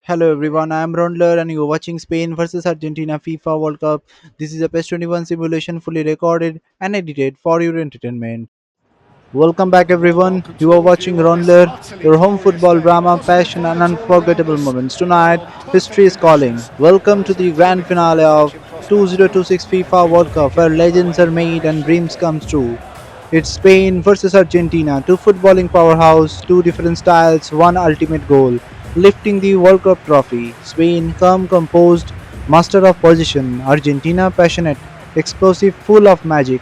Hello everyone, I am Raundler and you are watching Spain versus Argentina FIFA World Cup. This is a PES 21 simulation fully recorded and edited for your entertainment. Welcome back Well everyone. You are controlled watching view of this Raundler, utterly your home glorious football day. drama, passion and Cosmopolitan around unforgettable us, moments. all Tonight, on history perfect is calling. conditions. Welcome Well, to it's a the grand thrilling finale final of watching prospect. 2026 FIFA Every World hope Cup is where getting legends underway. are made and dreams come true. It's Spain versus Argentina, two footballing powerhouse, two different styles, one ultimate goal. Lifting the World Cup trophy. Spain calm, composed, master of position. Argentina passionate, explosive, full of magic.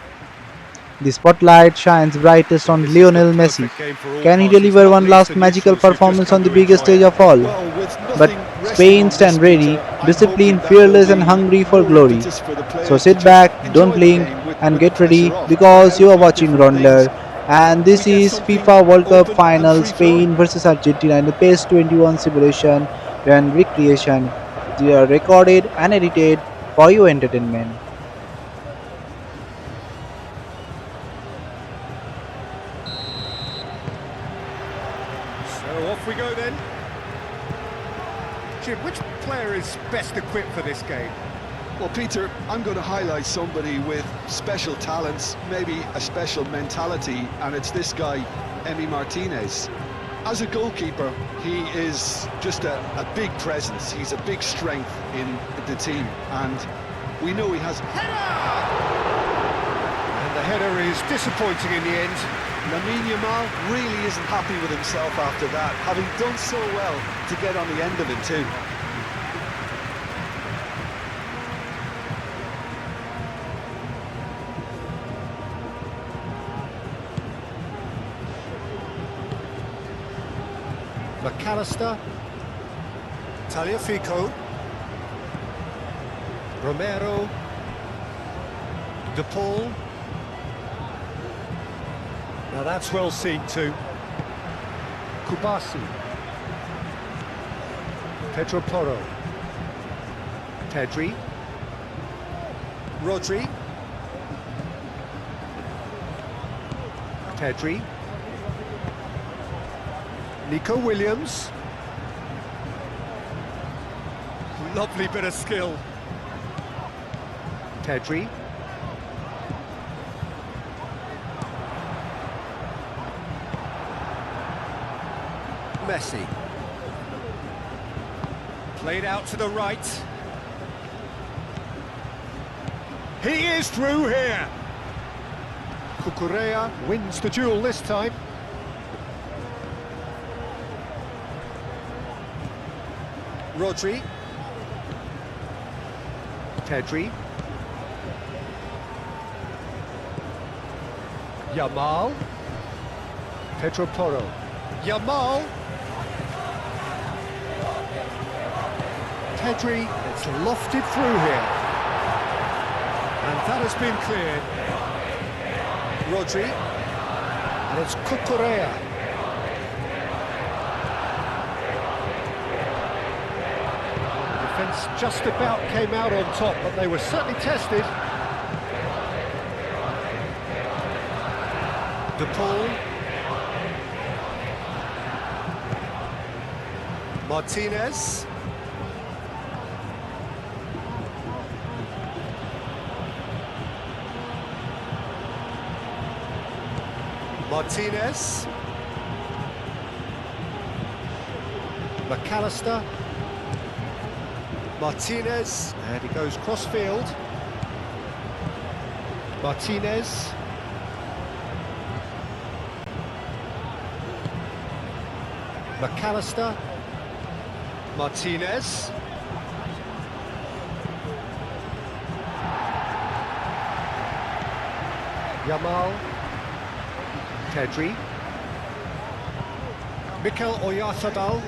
The spotlight shines brightest Well, on this is the Lionel Messi. perfect game for all Can he parties, deliver not one least last the magical neutrals who've just performance come on the to biggest enjoy stage it. of all? Well, with But nothing resting Spain on this, stand ready, Peter, I'm disciplined, hoping that there'll fearless, and be hungry for more glory. impetus for the So players to sit just back, don't enjoy the blink, game and with the get ready pressure off. because Now, you are about watching different things, Raundler. And could we this get is something FIFA World Cup open and final free-flowing? Spain versus Argentina in the PES 21 simulation and recreation. They are recorded and edited for your entertainment. So off we go then. Jim, which player is best equipped for this game? Well, Peter, I'm going to highlight somebody with special talents, maybe a special mentality, and it's this guy, Emi Martinez. As a goalkeeper, he is just a big presence. He's a big strength in the team, and we know he has. And the header is disappointing in the end. Lamine Yamal really isn't happy with himself after that, having done so well to get on the end of it too. McAllister, Taliafico, Romero, De Paul. Now that's well seen too. Kubasi, Pedro Porro, Pedri, Rodri, Pedri, Nico Williams. Lovely bit of skill. Pedri. Messi. Played out to the right. He is through here. Cucurella wins the duel this time. Rodri. Pedri. Yamal. Pedro Porro. Yamal. Pedri, it's lofted through here. And that has been cleared. Rodri. And it's Cucurella. Defence just about came out on top, but they were certainly tested. De Paul. Martinez. Martinez. McAllister. Martinez. And he goes cross-field. Martinez. McAllister. Martinez. Yamal. Pedri. Mikel Oyarzabal.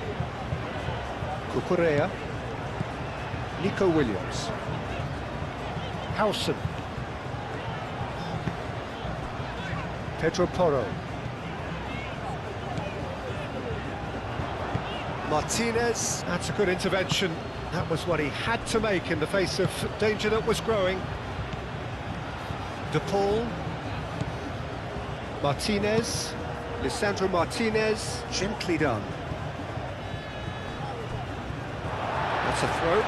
Cucurella. Nico Williams. Howson. Pedro Porro. Martinez. That's a good intervention. That was what he had to make in the face of danger that was growing. De Paul. Martinez. Lisandro Martinez. Gently done. That's a throw.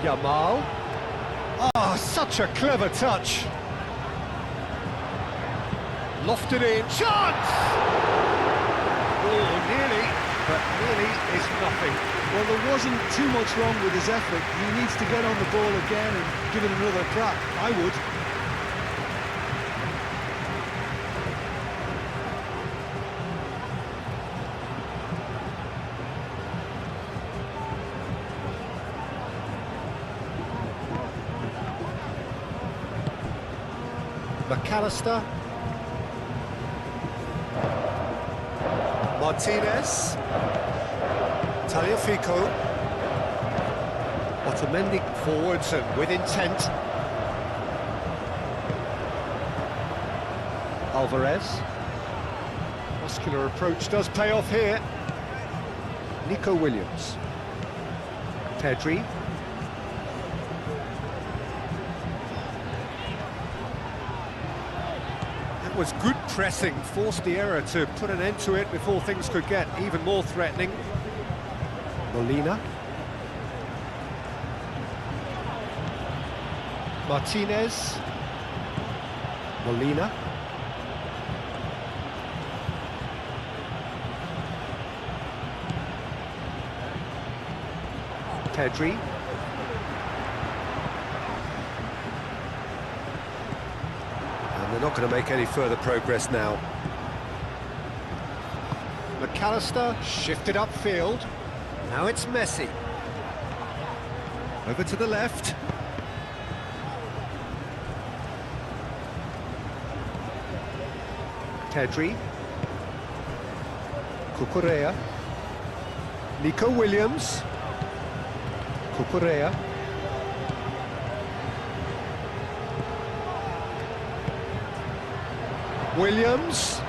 Yamal. Oh, such a clever touch. Lofted in. Chance! Oh, nearly, but nearly is nothing. Well, there wasn't too much wrong with his effort. He needs to get on the ball again and give it another crack. I would. McAllister. Martinez. Tagliafico. Otamendi forwards and with intent. Alvarez. Muscular approach does pay off here. Nico Williams. Pedri. That was good pressing, forced the error to put an end to it before things could get even more threatening. Molina. Martinez. Molina. Pedri. And they're not going to make any further progress now. McAllister shifted upfield. Now it's Messi. Over to the left. Pedri. Cucurella. Nico Williams. Cucurella. Williams.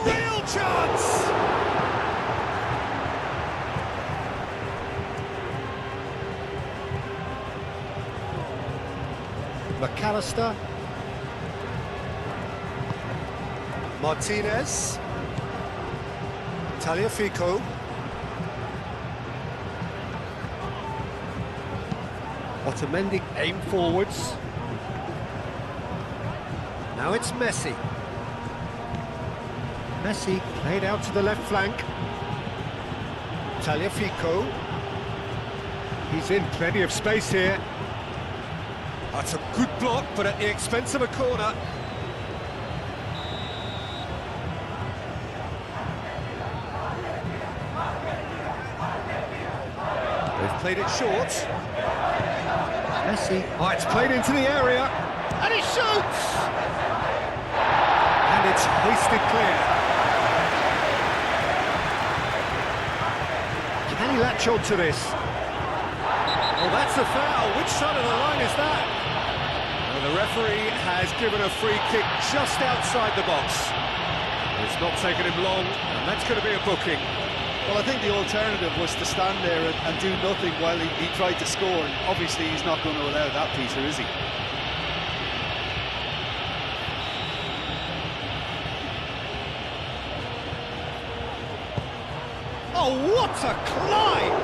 Real chance! McAllister. Martinez. Tagliafico. Otamendi aim forwards. Now it's Messi. Messi played out to the left flank. Tagliafico. He's in plenty of space here. That's a good block, but at the expense of a corner. They've played it short. Messi. Oh, it's played into the area. And he shoots! And it's hoisted clear. Can he latch on to this? Oh, that's a foul. Which side of the line is that? Well, the referee has given a free kick just outside the box. It's not taken him long, and that's going to be a booking. Well, I think the alternative was to stand there and do nothing while he tried to score. And obviously, he's not going to allow that, Peter, is he? Oh, what a climb!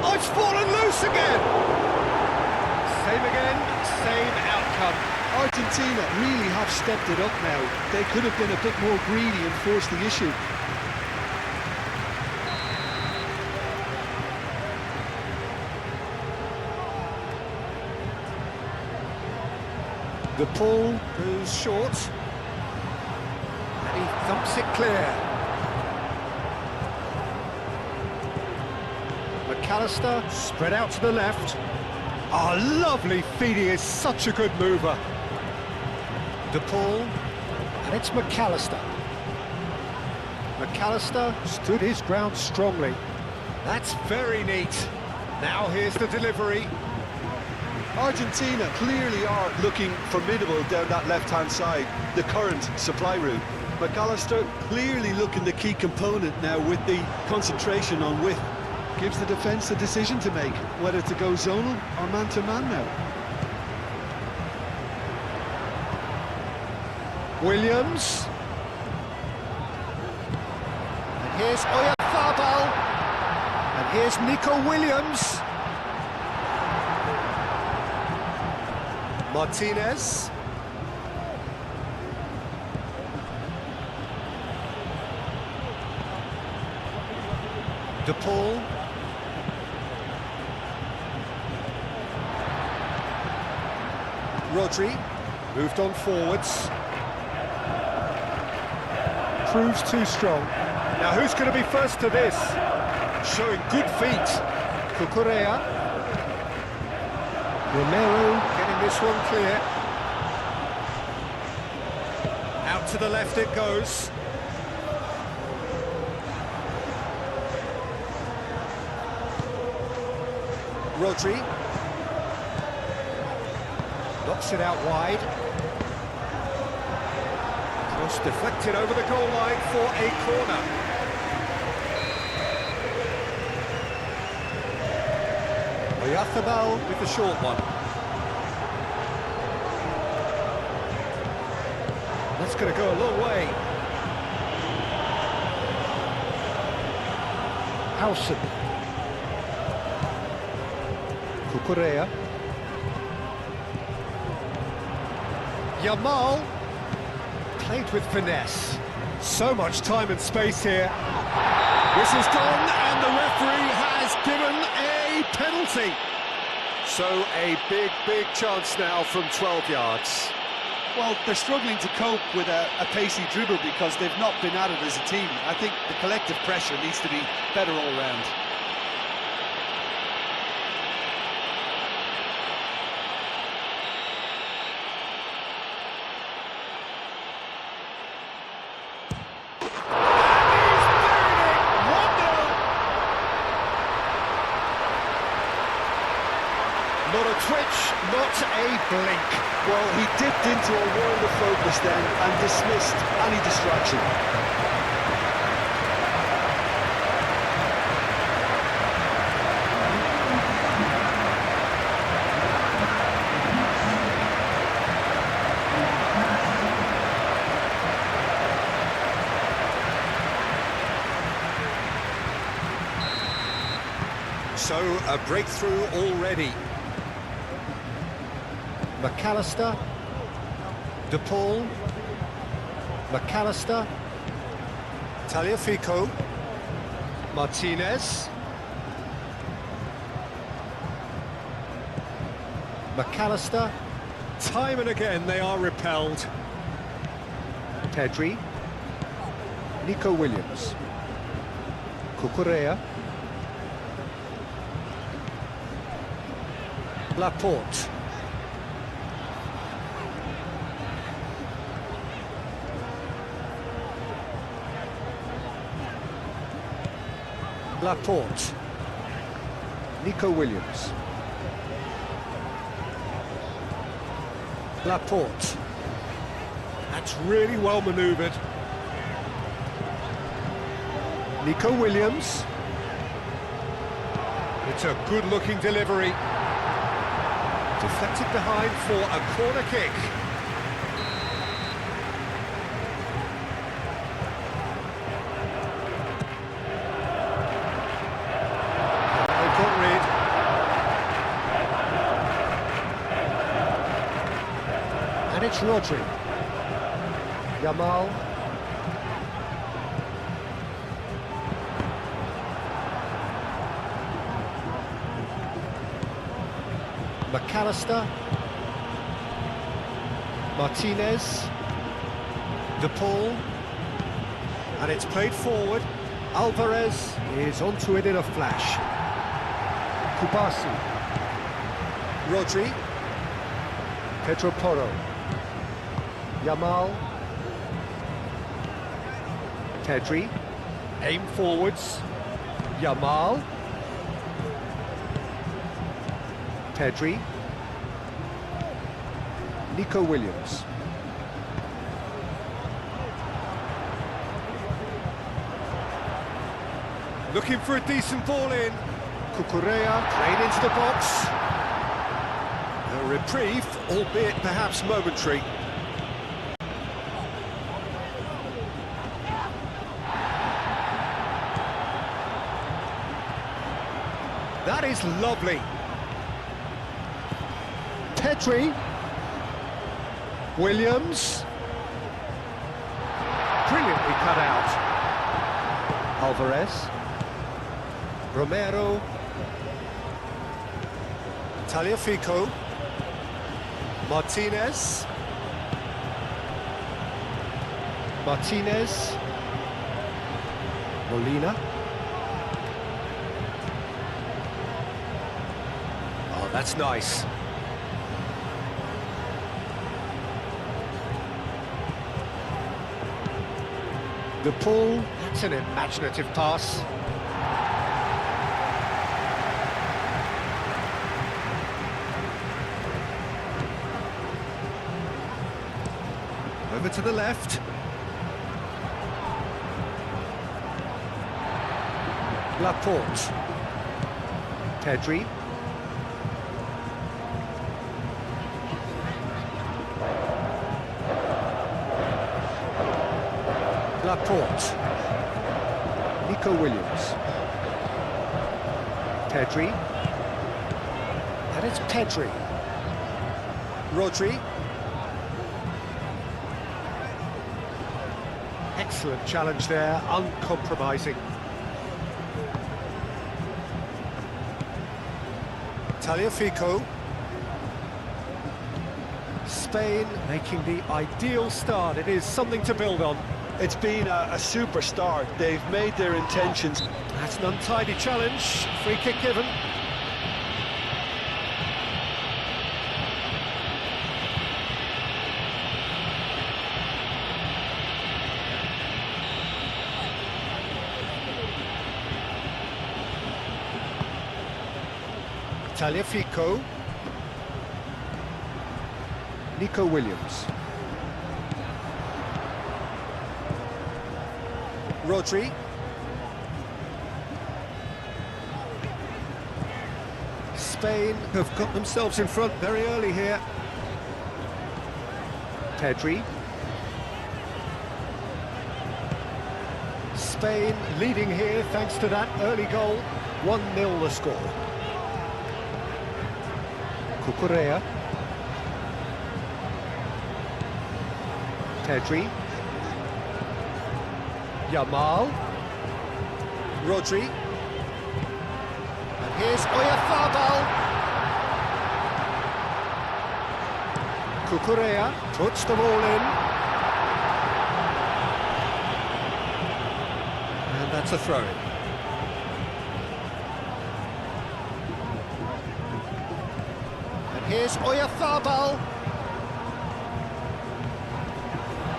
Oh, it's fallen loose again! Same again, same outcome. Argentina really have stepped it up now. They could have been a bit more greedy and forced the issue. The ball goes short. And he thumps it clear. McAllister spread out to the left. Oh, lovely feed, he is such a good mover. De Paul, and it's McAllister. McAllister stood his ground strongly. That's very neat. Now here's the delivery. Argentina clearly are looking formidable down that left-hand side, the current supply route. McAllister clearly looking the key component now with the concentration on width. Gives the defence a decision to make, whether to go zonal or man-to-man now. Williams. And here's Oyarzabal. And here's Nico Williams. Martinez. De Paul. Rodri moved on forwards. Proves too strong. Now who's going to be first to this? Showing good feet. Cucurella. Romero getting this one clear. Out to the left it goes. Rodri. Knocks it out wide. Cross deflected over the goal line for a corner. Oyarzabal with the short one. That's going to go a long way. Howson. Cucurella. Yamal. Played with finesse. So much time and space here. Whistle's gone and the referee has given a penalty. So a big chance now from 12 yards. Well, they're struggling to cope with a pacey dribble because they've not been at it as a team. I think the collective pressure needs to be better all round. Not a twitch, not a blink. Well, he dipped into a world of focus then and dismissed any distraction. So a breakthrough already. McAllister, De Paul, McAllister, Tagliafico, Martinez, McAllister. Time and again they are repelled. Pedri, Nico Williams, Cucurella, Laporte. Laporte, Nico Williams, Laporte. That's really well manoeuvred. Nico Williams. It's a good-looking delivery. Deflected behind for a corner kick. And it's Rodri. Yamal. McAllister. Martinez. De Paul. And it's played forward. Alvarez is onto it in a flash. Kubasi. Rodri. Pedro Porro. Yamal. Pedri. Aim forwards. Yamal. Pedri. Nico Williams. Looking for a decent ball in. Cucurella playing into the box. A reprieve, albeit perhaps momentary. That is lovely. Pedri. Williams. Brilliantly cut out. Alvarez. Romero. Tagliafico. Martinez. Martinez. Molina. Oh, that's nice. The pull, that's an imaginative pass. Over to the left. Laporte. Pedri. Laporte. Nico Williams. Pedri. And it's Pedri. Rodri. Excellent challenge there, uncompromising. Tagliafico. Spain making the ideal start. It is something to build on. It's been a super start. They've made their intentions. That's an untidy challenge. Free kick given. Tagliafico. Nico Williams. Rodri. Spain have got themselves in front very early here. Pedri. Spain leading here thanks to that early goal. 1-0 the score. Cucurella. Pedri. Yamal. Rodri. And here's Oyarzabal. Cucurella puts the ball in. And that's a throw-in. And here's Oyarzabal.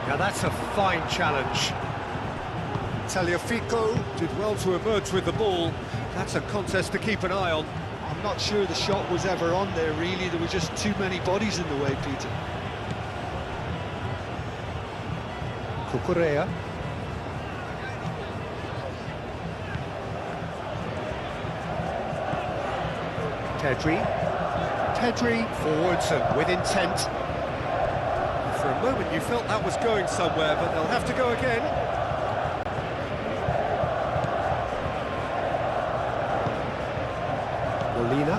Now that's a fine challenge. Tagliafico did well to emerge with the ball. That's a contest to keep an eye on. I'm not sure the shot was ever on there, really. There were just too many bodies in the way, Peter. Cucurella. Pedri forwards and with intent. For a moment you felt that was going somewhere, but they'll have to go again. Molina.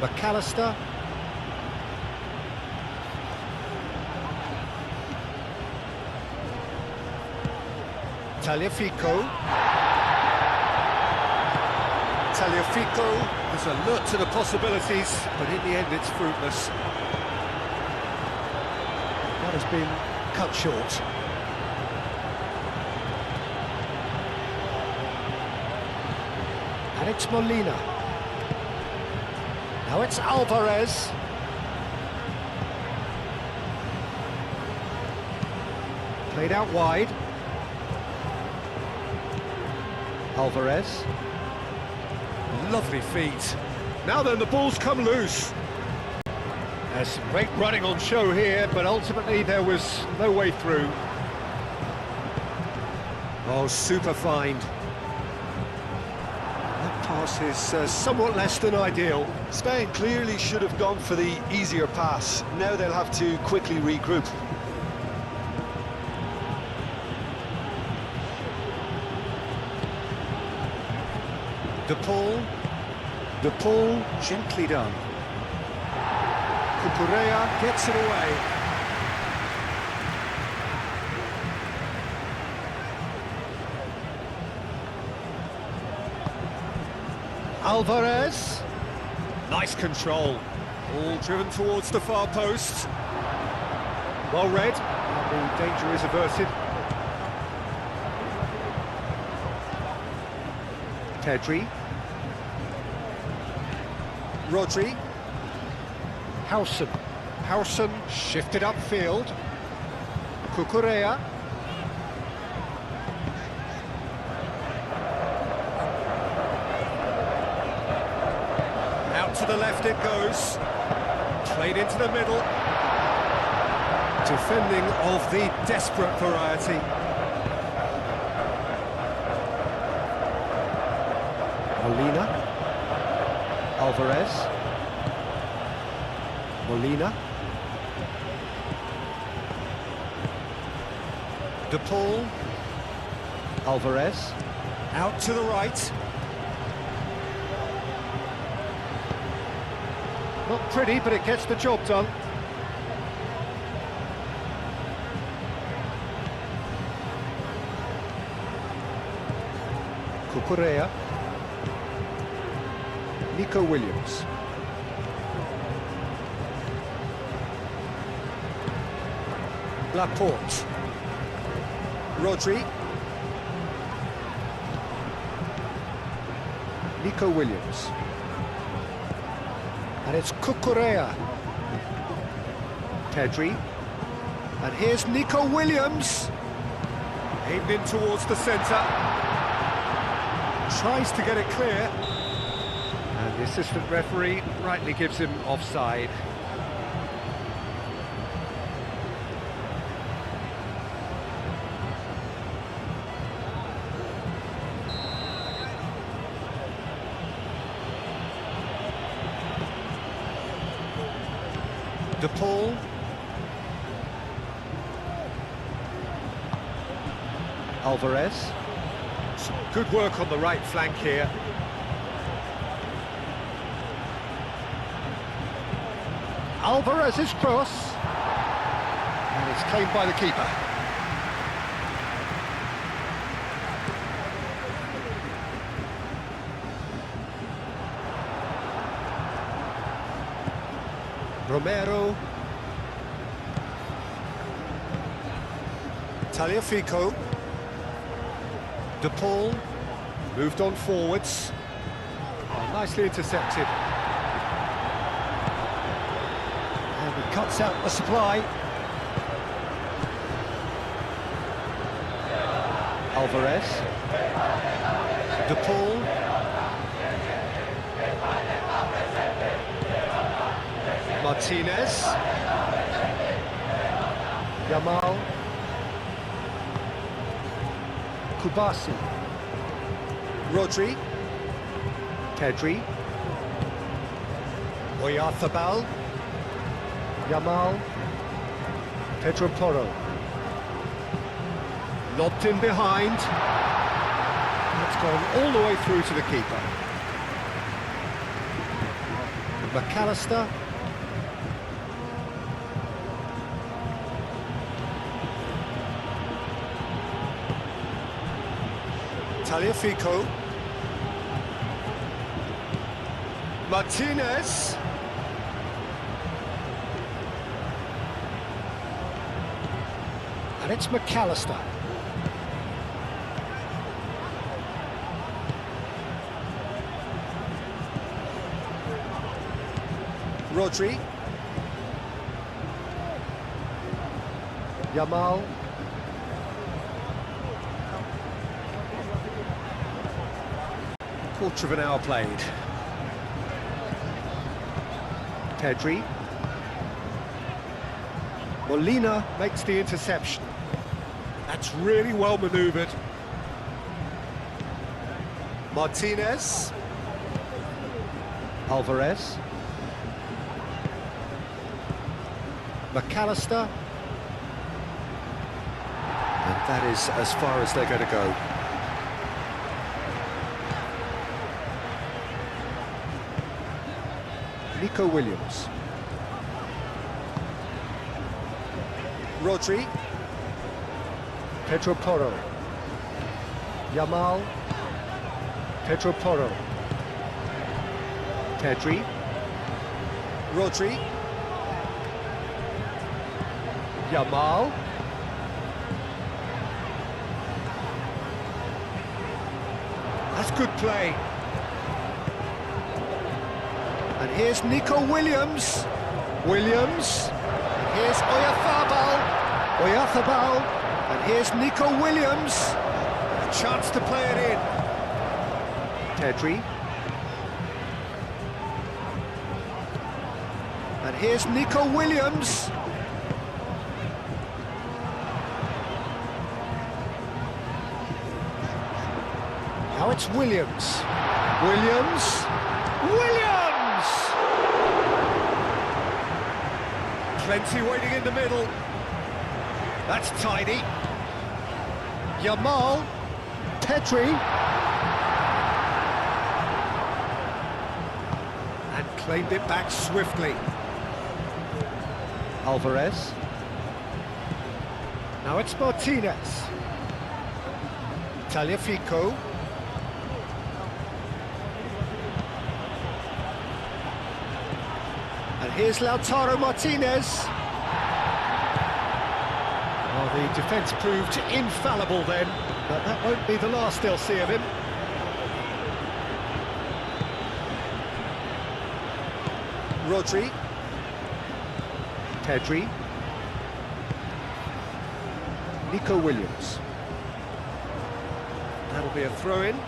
McAllister. Tagliafico. Tagliafico is alert to the possibilities, but in the end it's fruitless. That has been cut short. And it's Molina. Now it's Alvarez. Played out wide. Lovely feet. Now then, the ball's come loose. There's some great running on show here, but ultimately there was no way through. Oh, super find. That pass is somewhat less than ideal. Spain clearly should have gone for the easier pass. Now they'll have to quickly regroup. De Paul, gently done. Cucurella gets it away. Alvarez. Nice control. All driven towards the far post. Well read. The danger is averted. Pedri. Rodri. Howson shifted upfield. Cucurella. Out to the left it goes. Played into the middle. Defending of the desperate variety. Molina. Alvarez. Molina. De Paul. Alvarez. Out to the right. Not pretty, but it gets the job done. Cucurella. Nico Williams. Laporte. Rodri. Nico Williams. And it's Cucurella. Pedri. And here's Nico Williams. Aimed in towards the centre. Tries to get it clear. And the assistant referee rightly gives him offside. De Paul. Alvarez. Some good work on the right flank here. Alvarez's cross. And it's claimed by the keeper. Romero. Tagliafico. De Paul. Moved on forwards. Oh, nicely intercepted. And he cuts out the supply. Alvarez. De Paul. Martinez. Yamal. Kubasi. Rodri. Pedri. Oyarzabal. Yamal. Pedro Porro. Lobbed in behind. It's gone all the way through to the keeper. McAllister. Tagliafico. Martinez. And it's McAllister. Rodri. Yamal. quarter of an hour played. Pedri. Molina makes the interception. That's really well manoeuvred. Martinez. Alvarez. McAllister. And that is as far as they're going to go. Nico Williams. Rodri. Pedro Porro. Yamal. Pedro Porro. Pedri. Rodri. Yamal. That's good play. And here's Nico Williams. Williams. And here's Oyarzabal. And here's Nico Williams. A chance to play it in. Pedri. And here's Nico Williams. Now it's Williams. Williams. Williams! Plenty waiting in the middle. That's tidy. Yamal. Pedri. And claimed it back swiftly. Alvarez. Now it's Martinez. Tagliafico. And here's Lautaro Martinez. Well, the defence proved infallible then, but that won't be the last they'll see of him. Rodri. Pedri. Nico Williams. That'll be a throw-in.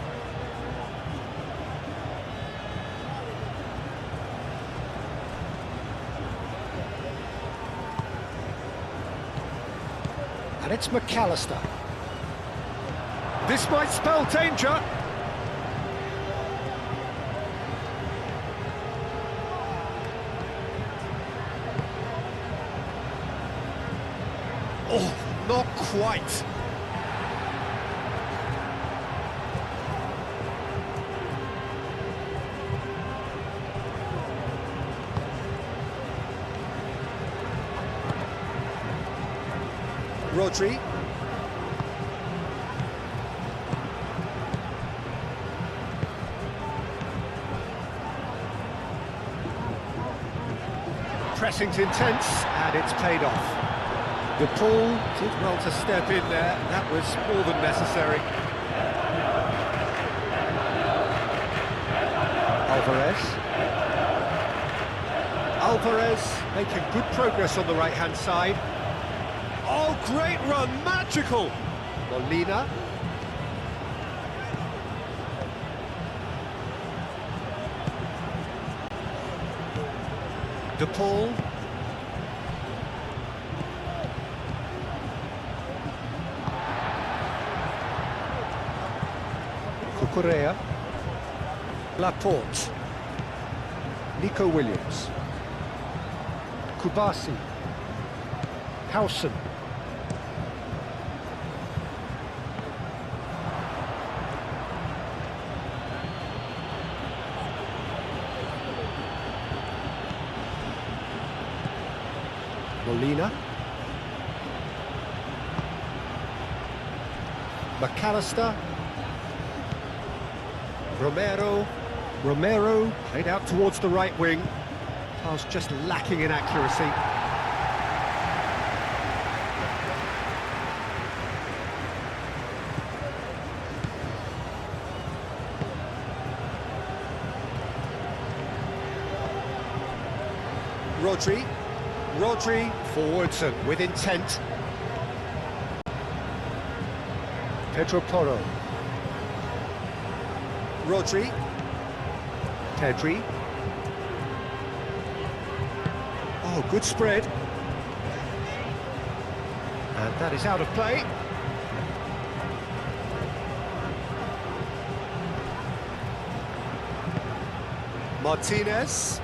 And it's McAllister. This might spell danger. Oh, not quite. Rodri. Pressing's intense, and it's paid off. De Paul did well to step in there. That was more than necessary. Alvarez making good progress on the right-hand side. Oh, great run, magical! Molina. De Paul. Cucurella. Laporte. Nico Williams. Kubasi. Howson. Molina. McAllister. Romero played out towards the right wing. Pass just lacking in accuracy. Rodri forwards and with intent. Pedro Porro. Rodri. Pedri. Oh, good spread. And that is out of play. Martinez.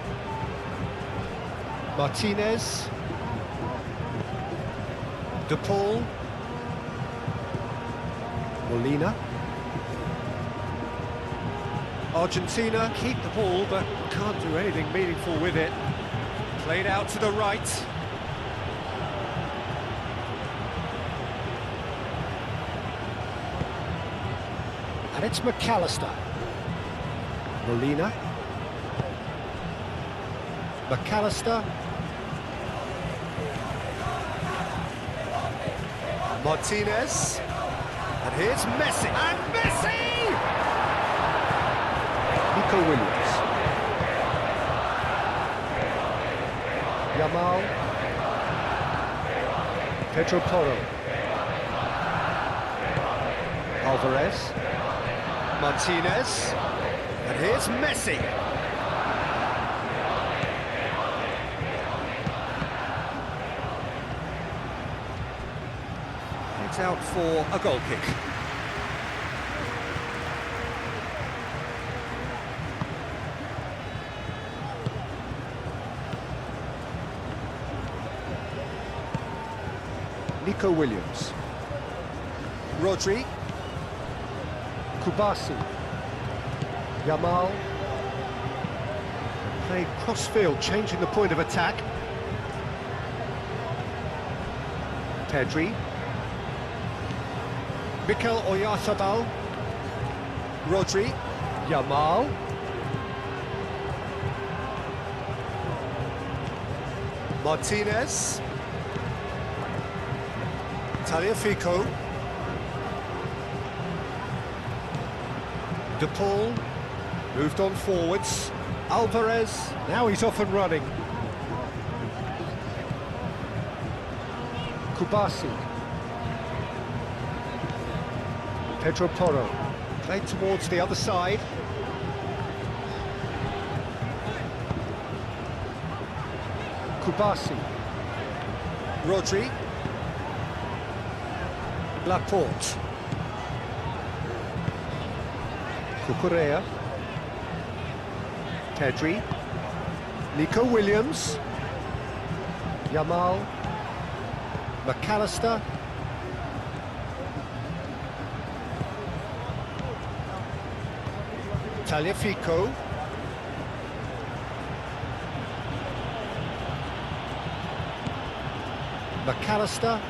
Martinez. De Paul. Molina. Argentina keep the ball but can't do anything meaningful with it. Played out to the right. And it's McAllister. Molina. McAllister. Martinez. And here's Messi. And Messi! Nico Williams. Yamal. Pedro Porro. Alvarez. Martinez. And here's Messi. It's out for a goal kick. Nico Williams. Rodri. Kubasi. Yamal. Played cross-field, changing the point of attack. Pedri. Mikel Oyarzabal. Rodri. Yamal. Martinez. Tagliafico. De Paul moved on forwards. Alvarez, now he's off and running. Kubasi. Pedro Porro played towards the other side. Kubasi. Rodri. Laporte. Cucurella. Pedri. Nico Williams. Yamal. McAllister. Tagliafico. McAllister.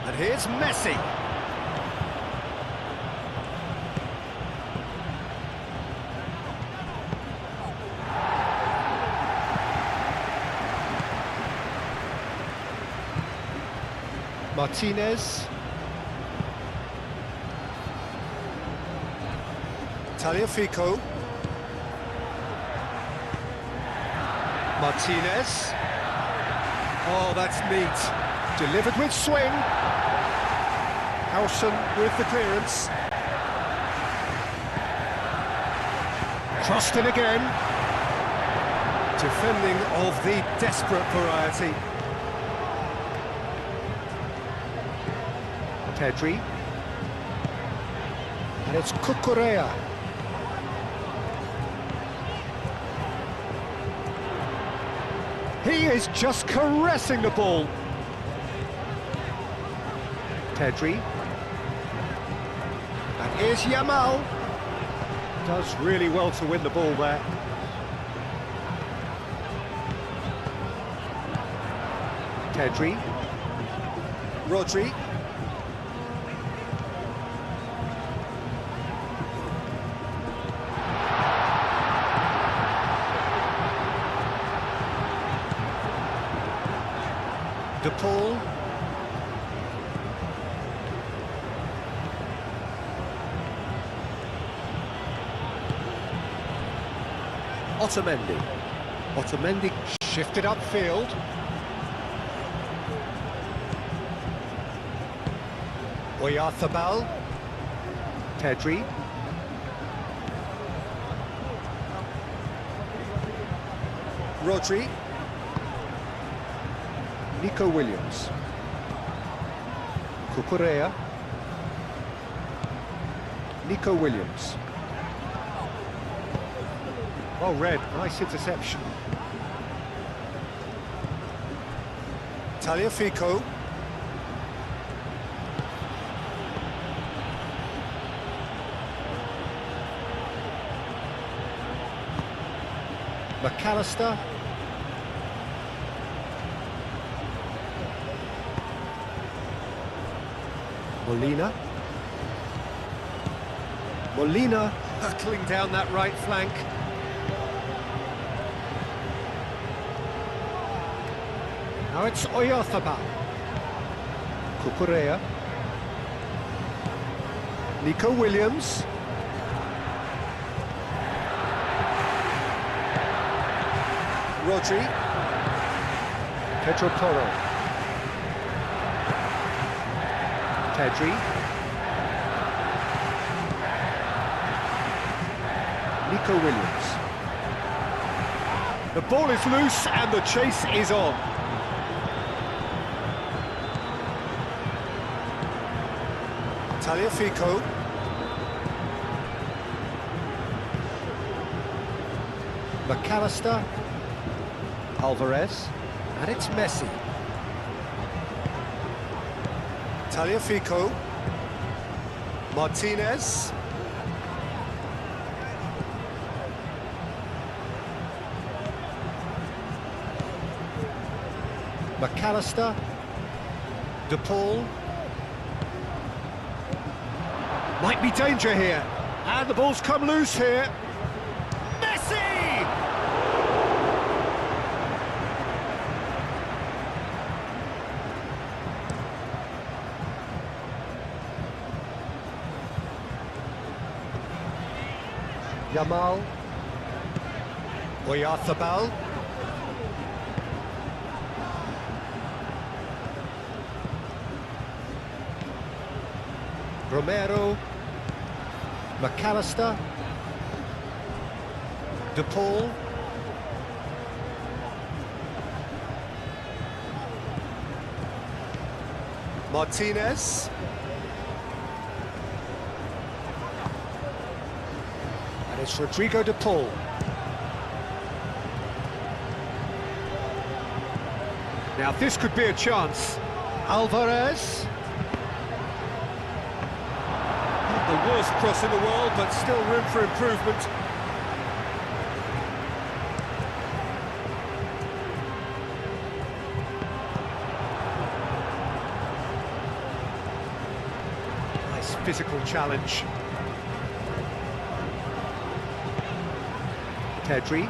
And here's Messi. Martinez. Tagliafico. Martinez. Oh, that's neat. Delivered with swing. Howson with the clearance. Crossed in again. Defending of the desperate variety. Pedri. And it's Cucurella. He is just caressing the ball. Pedri. And here's Yamal. Does really well to win the ball there. Pedri. Rodri. De Paul. Otamendi. Otamendi shifted upfield. Oyarzabal. Pedri. Rodri. Nico Williams. Cucurella. Nico Williams. Oh, Red, nice interception. Tagliafico. McAllister. Molina hurtling down that right flank. Now it's Oyarzabal. Cucurella. Nico Williams. Rodri. Pedro Porro. Pedri. Nico Williams. The ball is loose and the chase is on. Tagliafico. McAllister. Alvarez. And it's Messi. Tagliafico. Martinez. McAllister. De Paul. Might be danger here. And the ball's come loose here. Messi! Yamal. Oyarzabal. Romero. McAllister. De Paul. Martinez. And it's Rodrigo De Paul. Now this could be a chance. Alvarez. The worst cross in the world, but still room for improvement. Nice physical challenge. Pedri.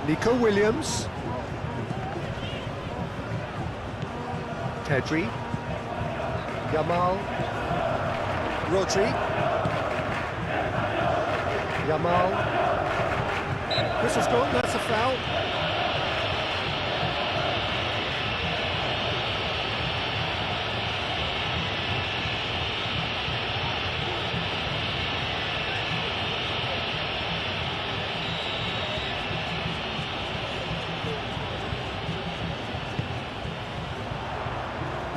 Nico Williams. Pedri. Yamal. Rodri. Yamal. Whistle's gone, that's a foul.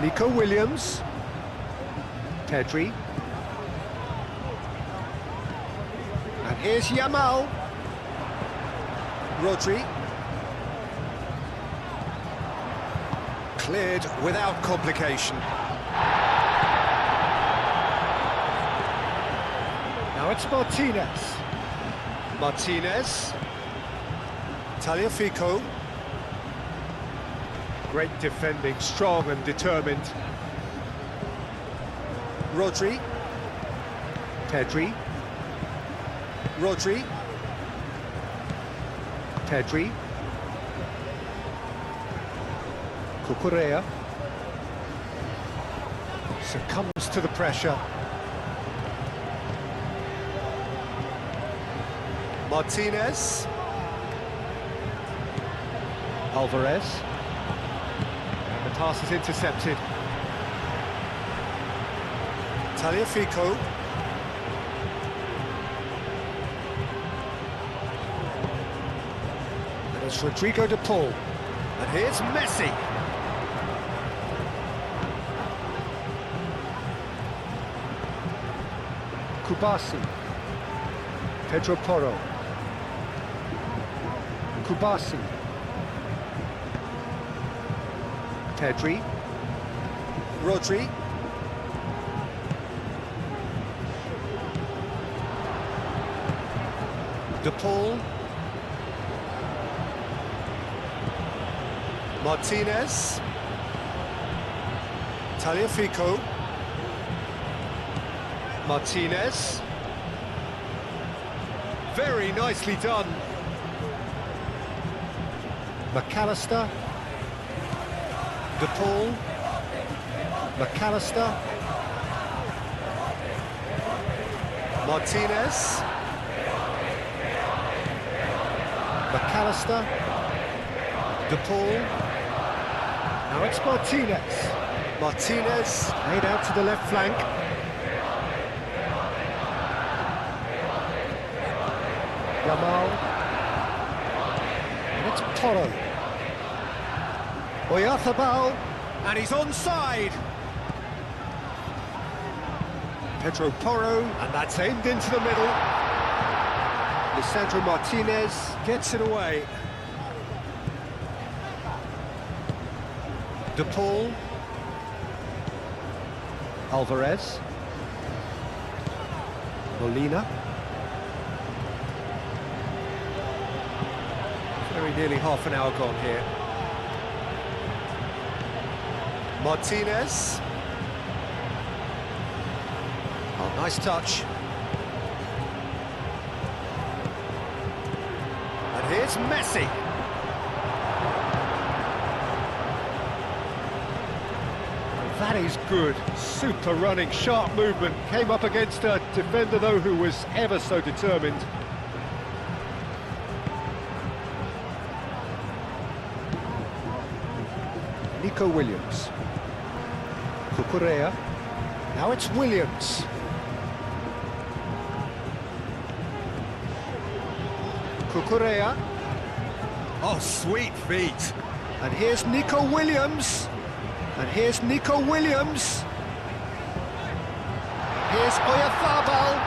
Nico Williams. Pedri. And here's Yamal. Rodri. Cleared without complication. Now it's Martinez. Martinez. Tagliafico. Great defending, strong and determined. Rodri. Pedri. Rodri. Pedri. Cucurella. Succumbs to the pressure. Martinez. Alvarez. And the pass is intercepted. Tagliafico. It's Rodrigo de Paul. And here's Messi. Kubasi. Pedro Porro. Kubasi. Pedri. Rodri. De Paul. Martinez. Tagliafico. Martinez. Very nicely done. McAllister. De Paul. McAllister. Martinez. McAllister. De Paul. Now it's Martinez. Martinez made out to the left flank. Yamal. And it's Porro. Oyarzabal. And he's onside. Pedro Porro. And that's aimed into the middle. Lisandro Martinez gets it away. De Paul. Alvarez. Molina. Very nearly half an hour gone here. Martinez. Oh, nice touch. And here's Messi. That is good. Super running, sharp movement. Came up against a defender, though, who was ever so determined. Nico Williams. Cucurella. Now it's Williams. Cucurella. Oh, sweet feet. And here's Nico Williams. And here's Nico Williams. Here's Oyarzabal.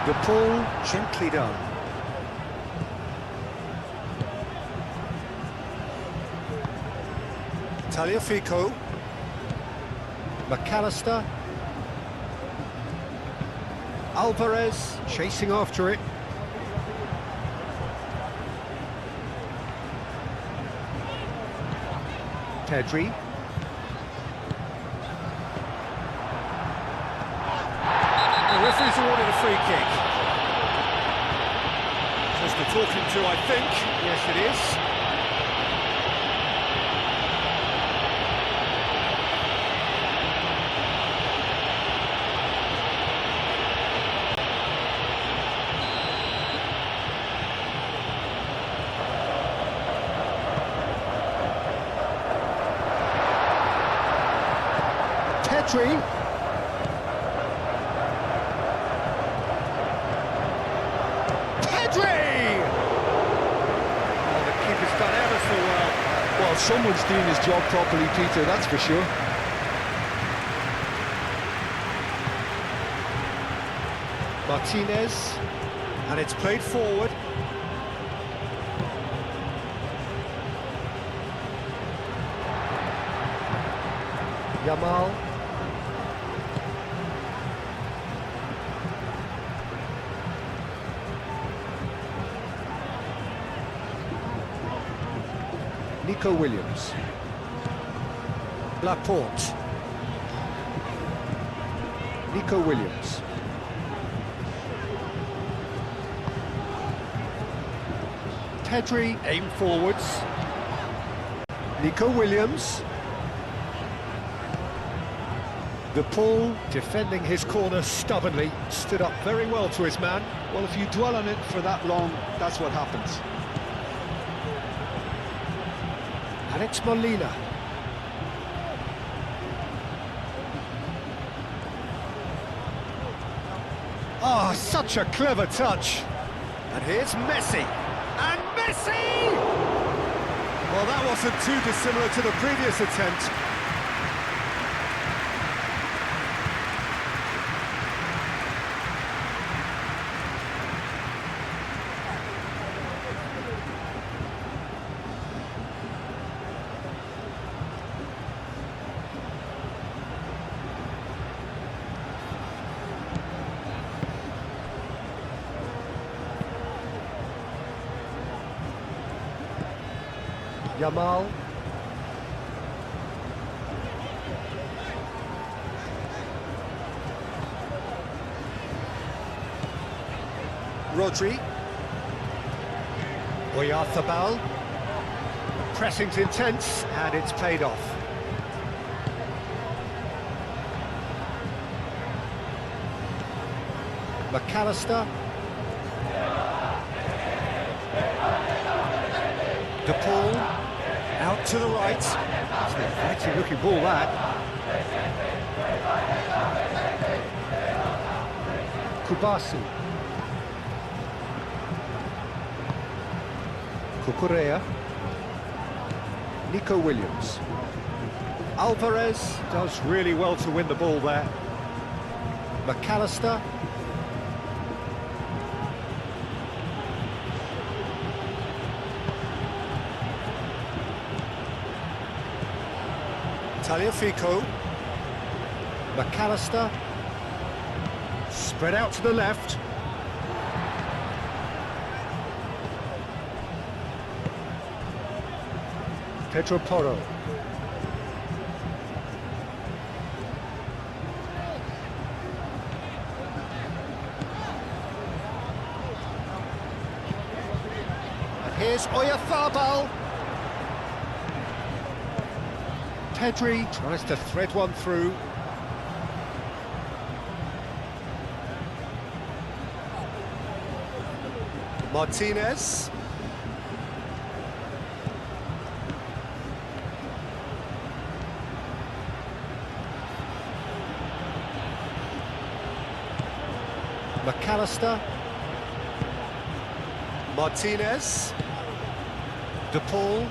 De Paul, gently done. Tagliafico. McAllister. Alvarez chasing after it. Pedri. The referee's awarded a free kick. Just the talking to, I think. Yes, it is. Pedri. Well, someone's doing his job properly, Peter, that's for sure. Martinez, and it's played forward. Yamal. Nico Williams. Laporte. Nico Williams. Pedri, aim forwards. Nico Williams. De Paul defending his corner stubbornly, stood up very well to his man. Well, if you dwell on it for that long, that's what happens. And it's Molina. Oh, such a clever touch. And here's Messi. And Messi! Well, that wasn't too dissimilar to the previous attempt. Yamal. Rodri. Oyarzabal. Pressing's intense, and it's paid off. McAllister. De Paul. Out to the right. It's a fighting looking ball, that. Kubasi. Cucurella. Nico Williams. Alvarez does really well to win the ball there. McAllister. Tagliafico. McAllister. Spread out to the left. Pedro Porro. And here's Oyarzabal. Pedri tries to thread one through. Martinez. McAllister. Martinez. De Paul.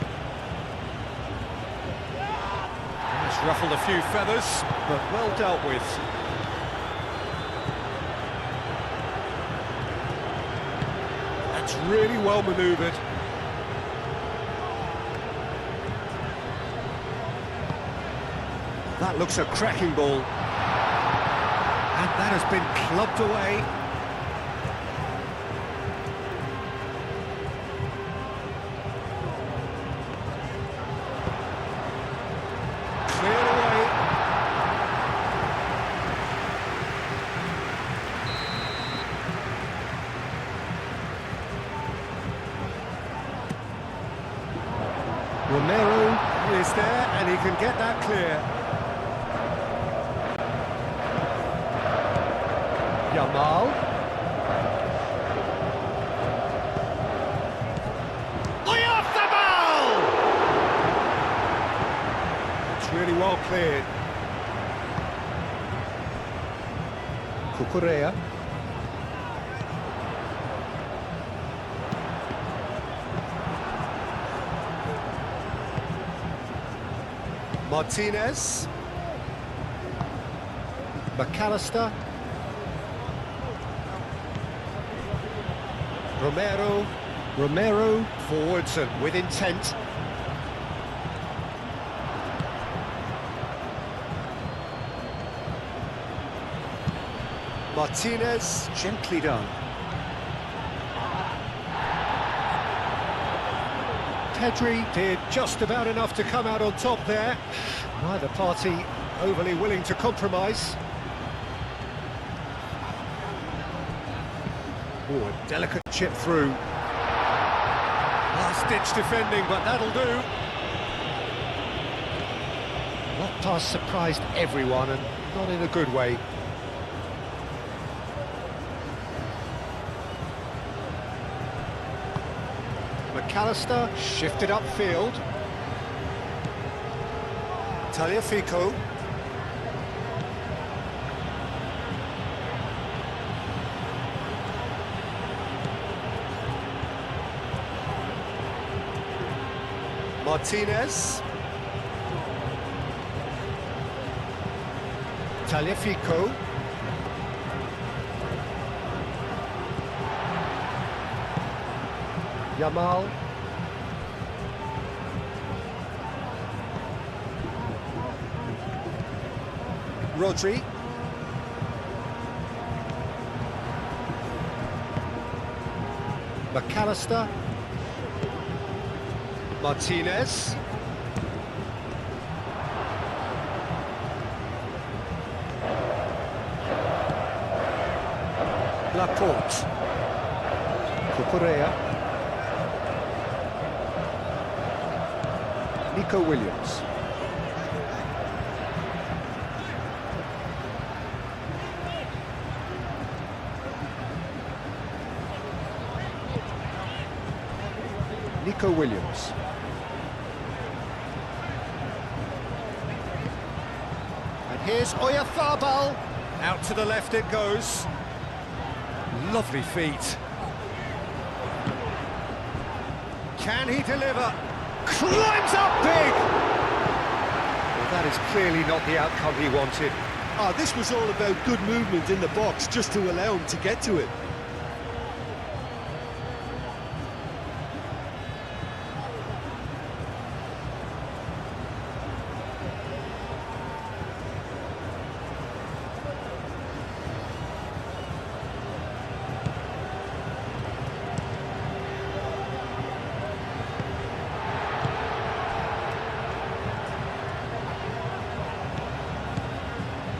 It's ruffled a few feathers, but well dealt with. That's really well manoeuvred. That looks a cracking ball. And that has been clubbed away. Cleared away. Romero is there and he can get that clear. Yamal. Oyarzabal! It's really well cleared. Cucurella. Martinez. McAllister. Romero forwards and with intent. Martinez, gently done. Pedri did just about enough to come out on top there. Neither party overly willing to compromise. Oh, a delicate chip through. Last-ditch defending, but that'll do. That pass surprised everyone, and not in a good way. McAllister shifted upfield. Tagliafico. Martinez. Tagliafico. Yamal. Rodri. McAllister. Martinez. Laporte. Cucurella. Nico Williams. Nico Williams. And here's Oyarzabal. Out to the left it goes. Lovely feet. Can he deliver? Climbs up big! Well, that is clearly not the outcome he wanted. This was all about good movement in the box, just to allow him to get to it.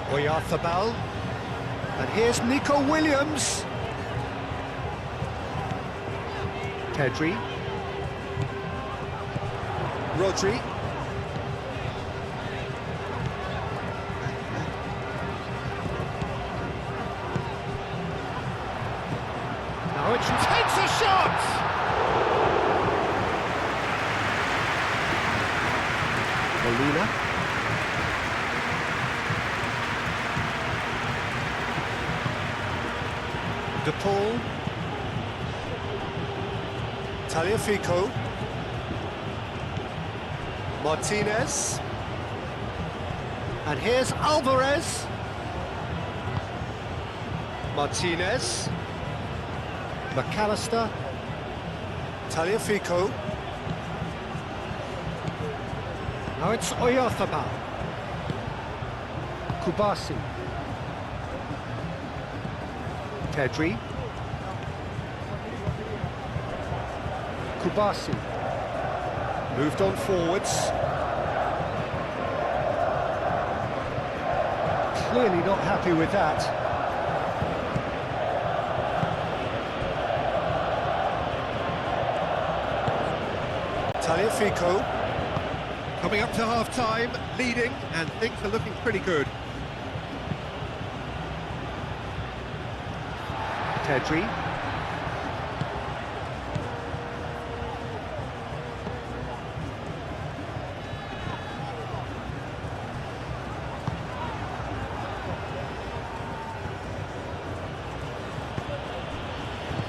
Oyarzabal. And here's Nico Williams. Pedri. Rodri. Now it takes a shot! Molina. De Paul. Tagliafico. Martinez. And here's Alvarez. Martinez. McAllister. Tagliafico. Now it's Oyarzabal. Kubasi. Pedri. Kubasi. Moved on forwards. Clearly not happy with that. Tagliafico. Coming up to half-time, leading, and things are looking pretty good. Pedri.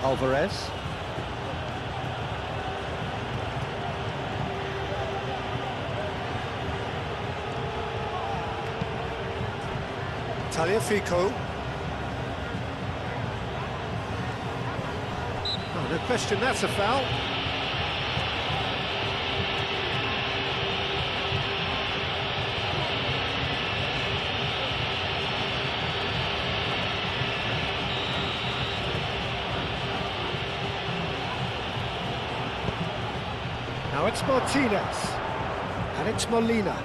Alvarez. Tagliafico. Oh, no question, that's a foul. Now it's Martinez. And it's Molina.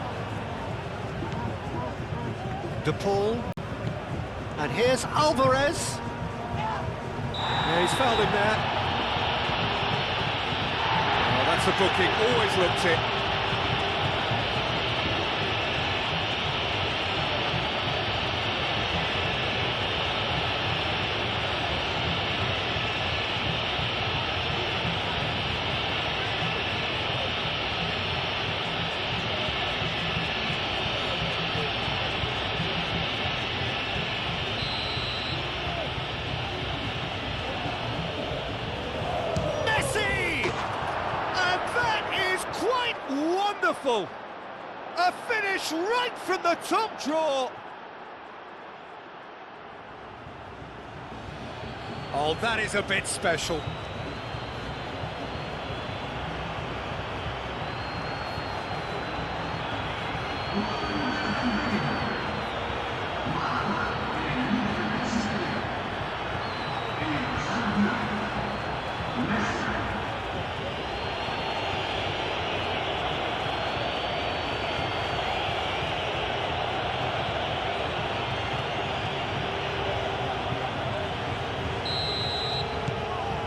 De Paul. And here's Alvarez. Yeah, he's fouled him there. Oh, that's a booking, always looked it. Wonderful! A finish right from the top draw! Oh, that is a bit special.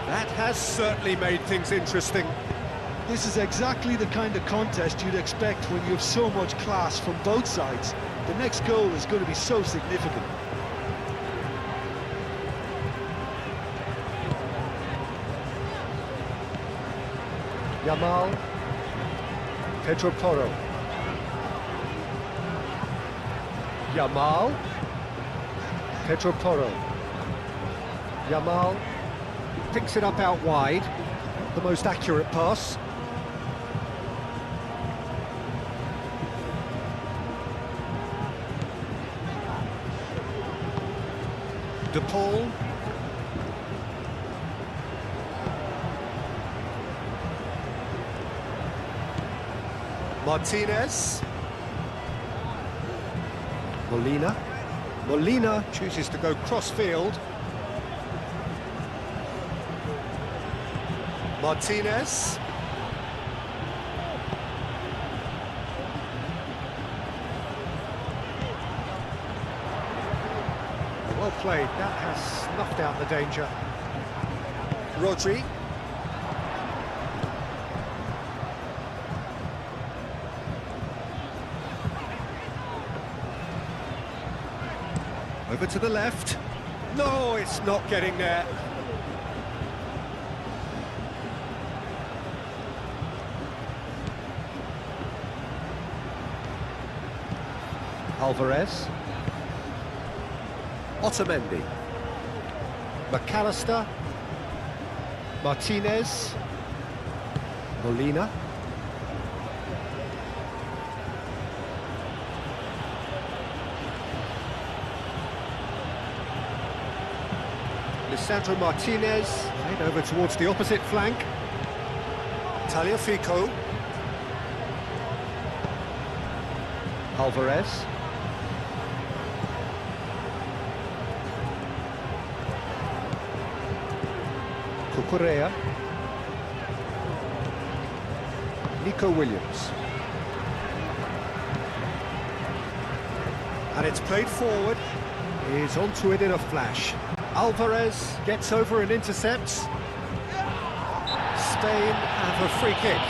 That has certainly made things interesting. This is exactly the kind of contest you'd expect when you have so much class from both sides. The next goal is going to be so significant. Yamal, Pedro Porro. Yamal, Pedro Porro. Yamal picks it up out wide, the most accurate pass. De Paul. Martinez. Molina. Molina chooses to go cross-field. Martinez. Well played, that has snuffed out the danger. Rodri. Over to the left. No, it's not getting there. Alvarez. Otamendi. McAllister. Martinez. Molina. Lisandro Martinez, played over towards the opposite flank. Tagliafico. Alvarez. Cucurella. Nico Williams. And it's played forward. He's onto it in a flash. Alvarez gets over and intercepts. Spain have a free kick.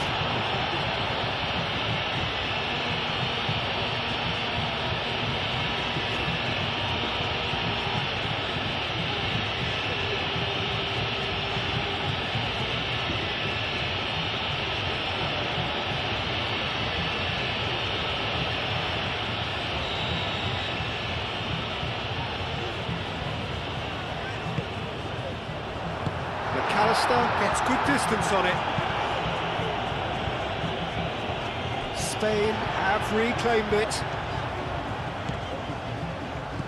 McAllister gets good distance on it. Spain have reclaimed it.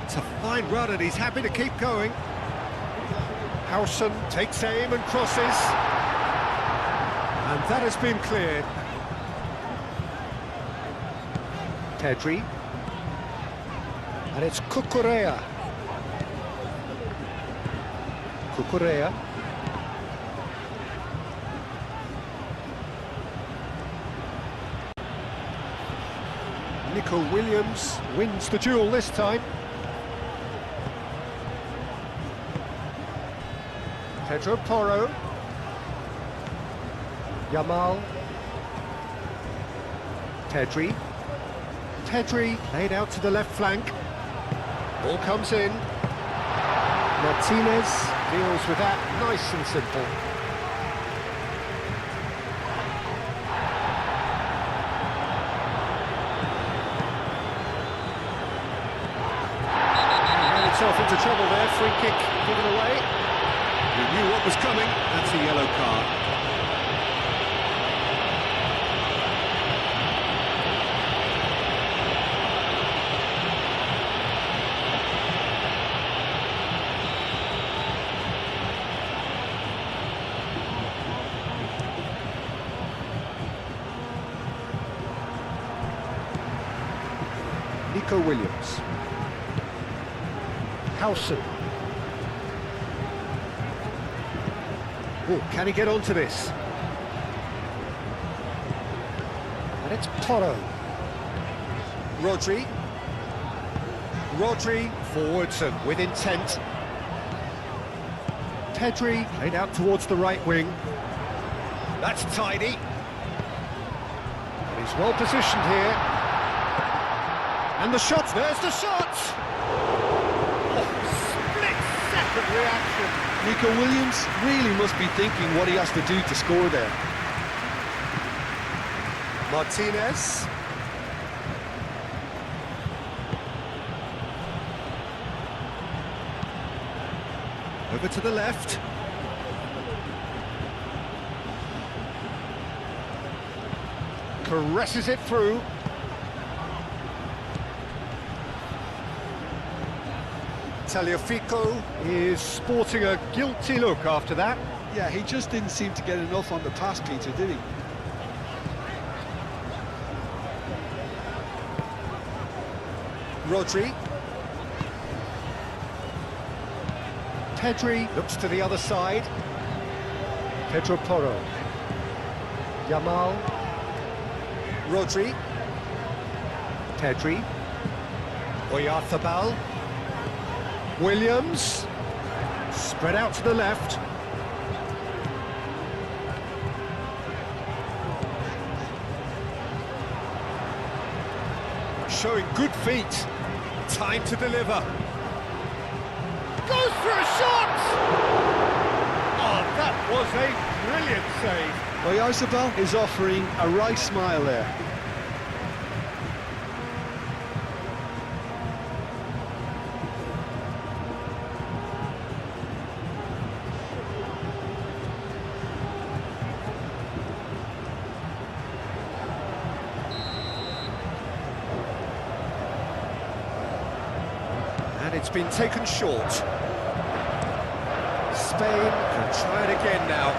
It's a fine run and he's happy to keep going. Howson takes aim and crosses. And that has been cleared. Pedri. And it's Cucurella. Cucurella. Nico Williams wins the duel this time. Pedro Porro. Yamal. Pedri. Pedri laid out to the left flank. Ball comes in. Martinez deals with that nice and simple. Himself into trouble there, free kick given away. He knew what was coming, that's a yellow card. Nico Williams. Howson. Oh, can he get onto this? And it's Porro. Rodri. Rodri forwards and with intent. Pedri played out towards the right wing. That's tidy. He's well positioned here. And the shot, there's the shot! Oh, split-second reaction. Nico Williams really must be thinking what he has to do to score there. Martinez. Over to the left. Caresses it through. Tagliafico is sporting a guilty look after that. Yeah, he just didn't seem to get enough on the pass, Peter, did he? Rodri. Pedri looks to the other side. Pedro Porro. Yamal. Rodri. Pedri. Oyarzabal. Williams. Spread out to the left. Showing good feet. Time to deliver. Goes for a shot! Oh, that was a brilliant save. Oyarzabal is offering a right smile there. And it's been taken short. Spain can try it again now.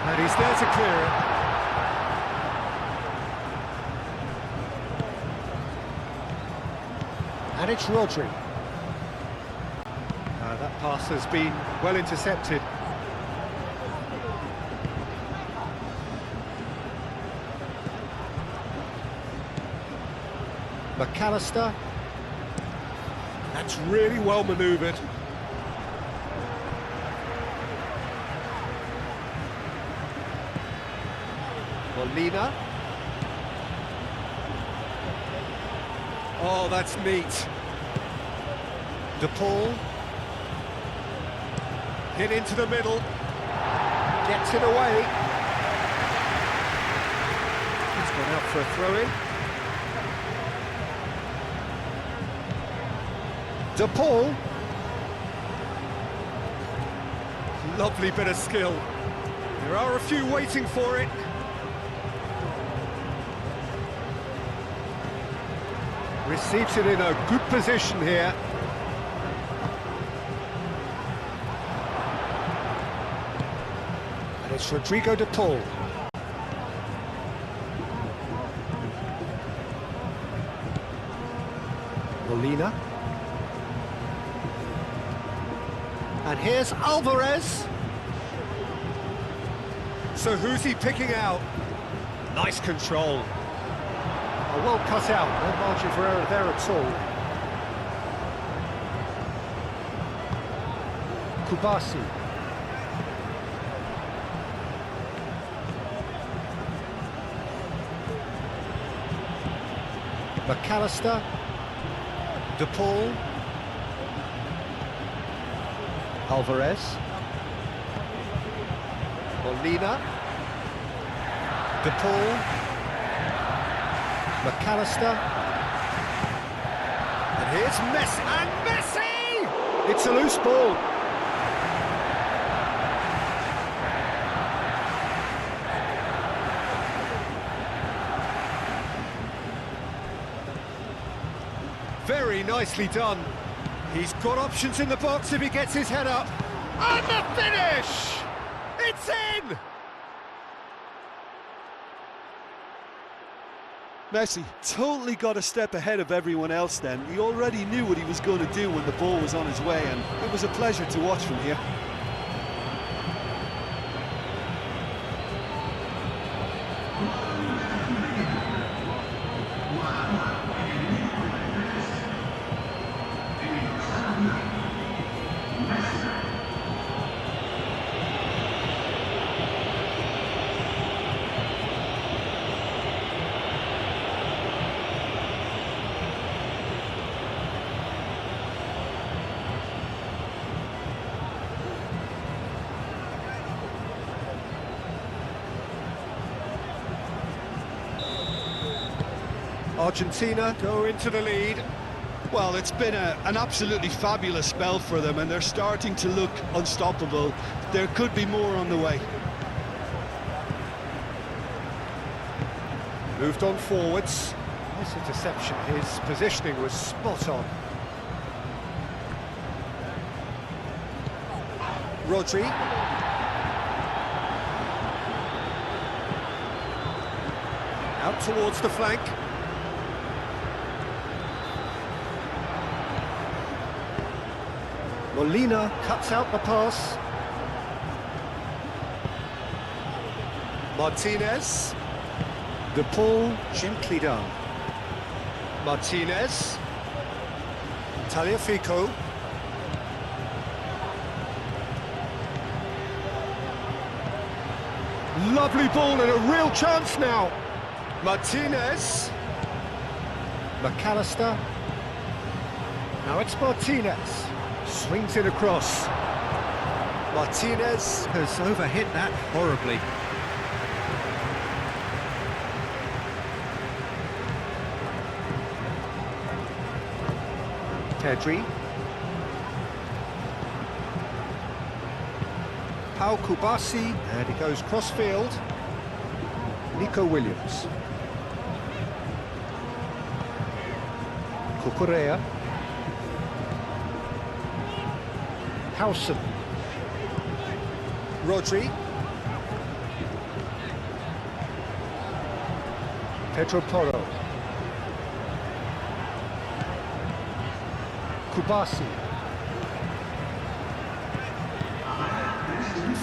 And he's there to clear it. And it's Rodri. That pass has been well intercepted. McAllister. That's really well manoeuvred. Molina. Oh, that's neat. De Paul. Hit into the middle. Gets it away. He's gone out for a throw-in. De Paul. Lovely bit of skill. There are a few waiting for it. Receives it in a good position here. And it's Rodrigo de Paul. Molina. And here's Alvarez. So who's he picking out? Nice control. Well cut out, no margin for error there at all. Kubasi. McAllister. De Paul. Alvarez. Molina. De Paul. McAllister. And here's Messi. And Messi! It's a loose ball. Very nicely done. He's got options in the box if he gets his head up. And the finish! It's in! Messi totally got a step ahead of everyone else then. He already knew what he was going to do when the ball was on his way, and it was a pleasure to watch from here. Argentina go into the lead. Well, it's been an absolutely fabulous spell for them, and they're starting to look unstoppable. There could be more on the way. Moved on forwards. Nice interception. His positioning was spot on. Rodri. Out towards the flank. Molina cuts out the pass. Martinez. The ball gently down. Martinez. Tagliafico. Lovely ball and a real chance now. Martinez. McAllister. Now it's Martinez. Swings it across. Martinez has overhit that horribly. Pedri. Pau Kubasi, and he goes cross-field. Nico Williams. Cucurella. Howson. Rodri. Pedro Porro. Kubasi.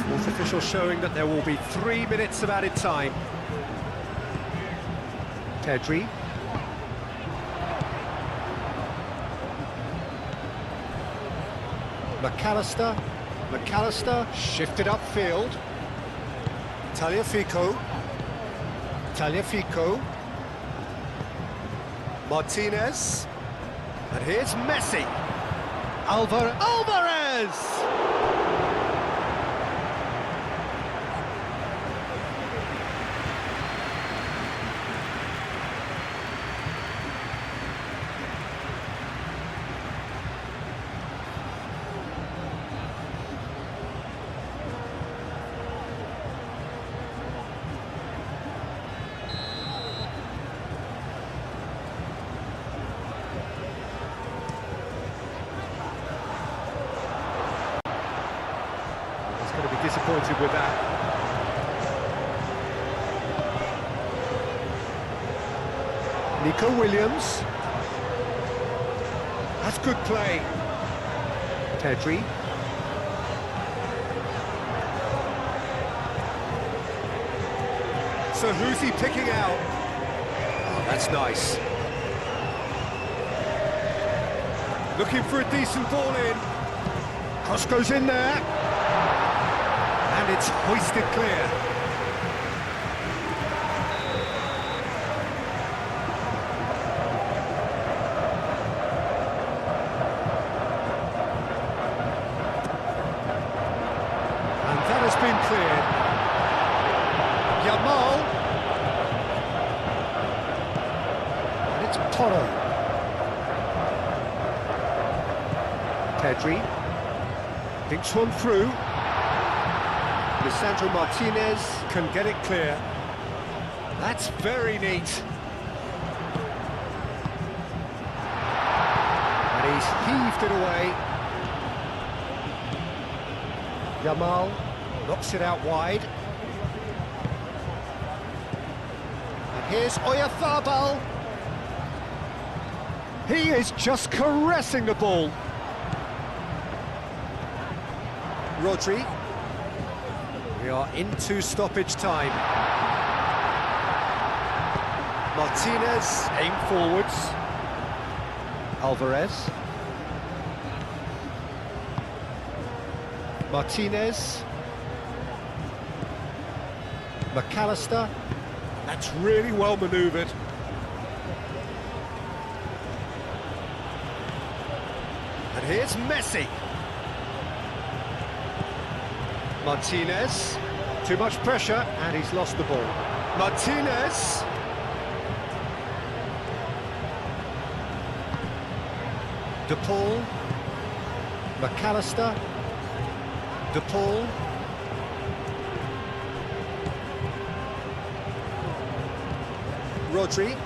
Fourth official showing that there will be 3 minutes of added time. Pedri. McAllister shifted upfield. Tagliafico. Martinez. And here's Messi. Alvarez! Going to be disappointed with that. Nico Williams. That's good play. Pedri. So who's he picking out? Oh, that's nice. Looking for a decent ball in. Cross goes in there. And it's hoisted clear. And that has been cleared. Yamal. And it's Porro. Pedri. Thinks one through. Lisandro Martinez can get it clear. That's very neat. And he's heaved it away. Yamal knocks it out wide. And here's Oyarzabal. He is just caressing the ball. Rodri. We are into stoppage time. Martinez, aim forwards. Alvarez. Martinez. McAllister. That's really well manoeuvred. And here's Messi. Martinez. Too much pressure, and he's lost the ball. Martinez. De Paul. McAllister. De Paul. Rodri.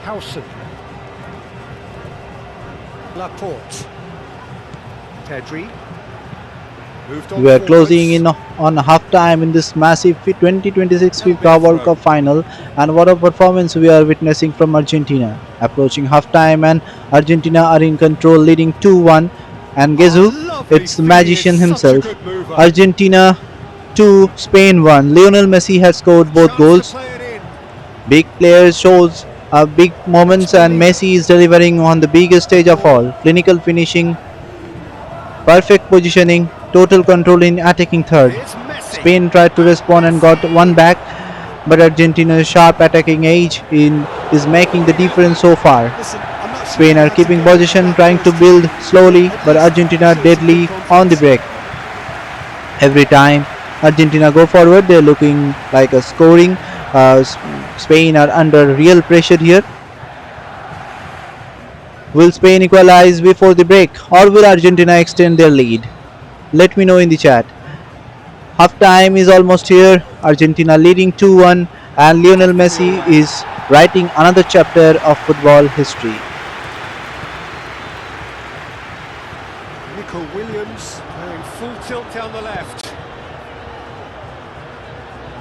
Howson. Laporte. Pedri. Moved on We are forwards. closing in on half-time in this massive 2026 FIFA World Cup final, and what a performance we are witnessing from Argentina. Approaching half-time and Argentina are in control, leading 2-1. And guess who? Lovely It's the feed, magician is such a himself. good mover. Argentina 2, Spain 1. Lionel Messi has scored both Chance goals. to play it in. Big players shows big moments, and Messi is delivering on the biggest stage of all. Clinical finishing, perfect positioning, total control in attacking third. Here's Messi. Spain tried to respond and got one back, but Argentina's sharp attacking edge is making the difference so far. Listen, I'm not Spain are keeping position, trying to build slowly, but Argentina deadly on the break. Every time Argentina go forward, they're looking like a scoring. Spain are under real pressure here. Will Spain equalize before the break, or will Argentina extend their lead? Let me know in the chat. Half time is almost here. Argentina leading 2-1, and Lionel Messi is writing another chapter of football history. Nico Williams going full tilt down the left.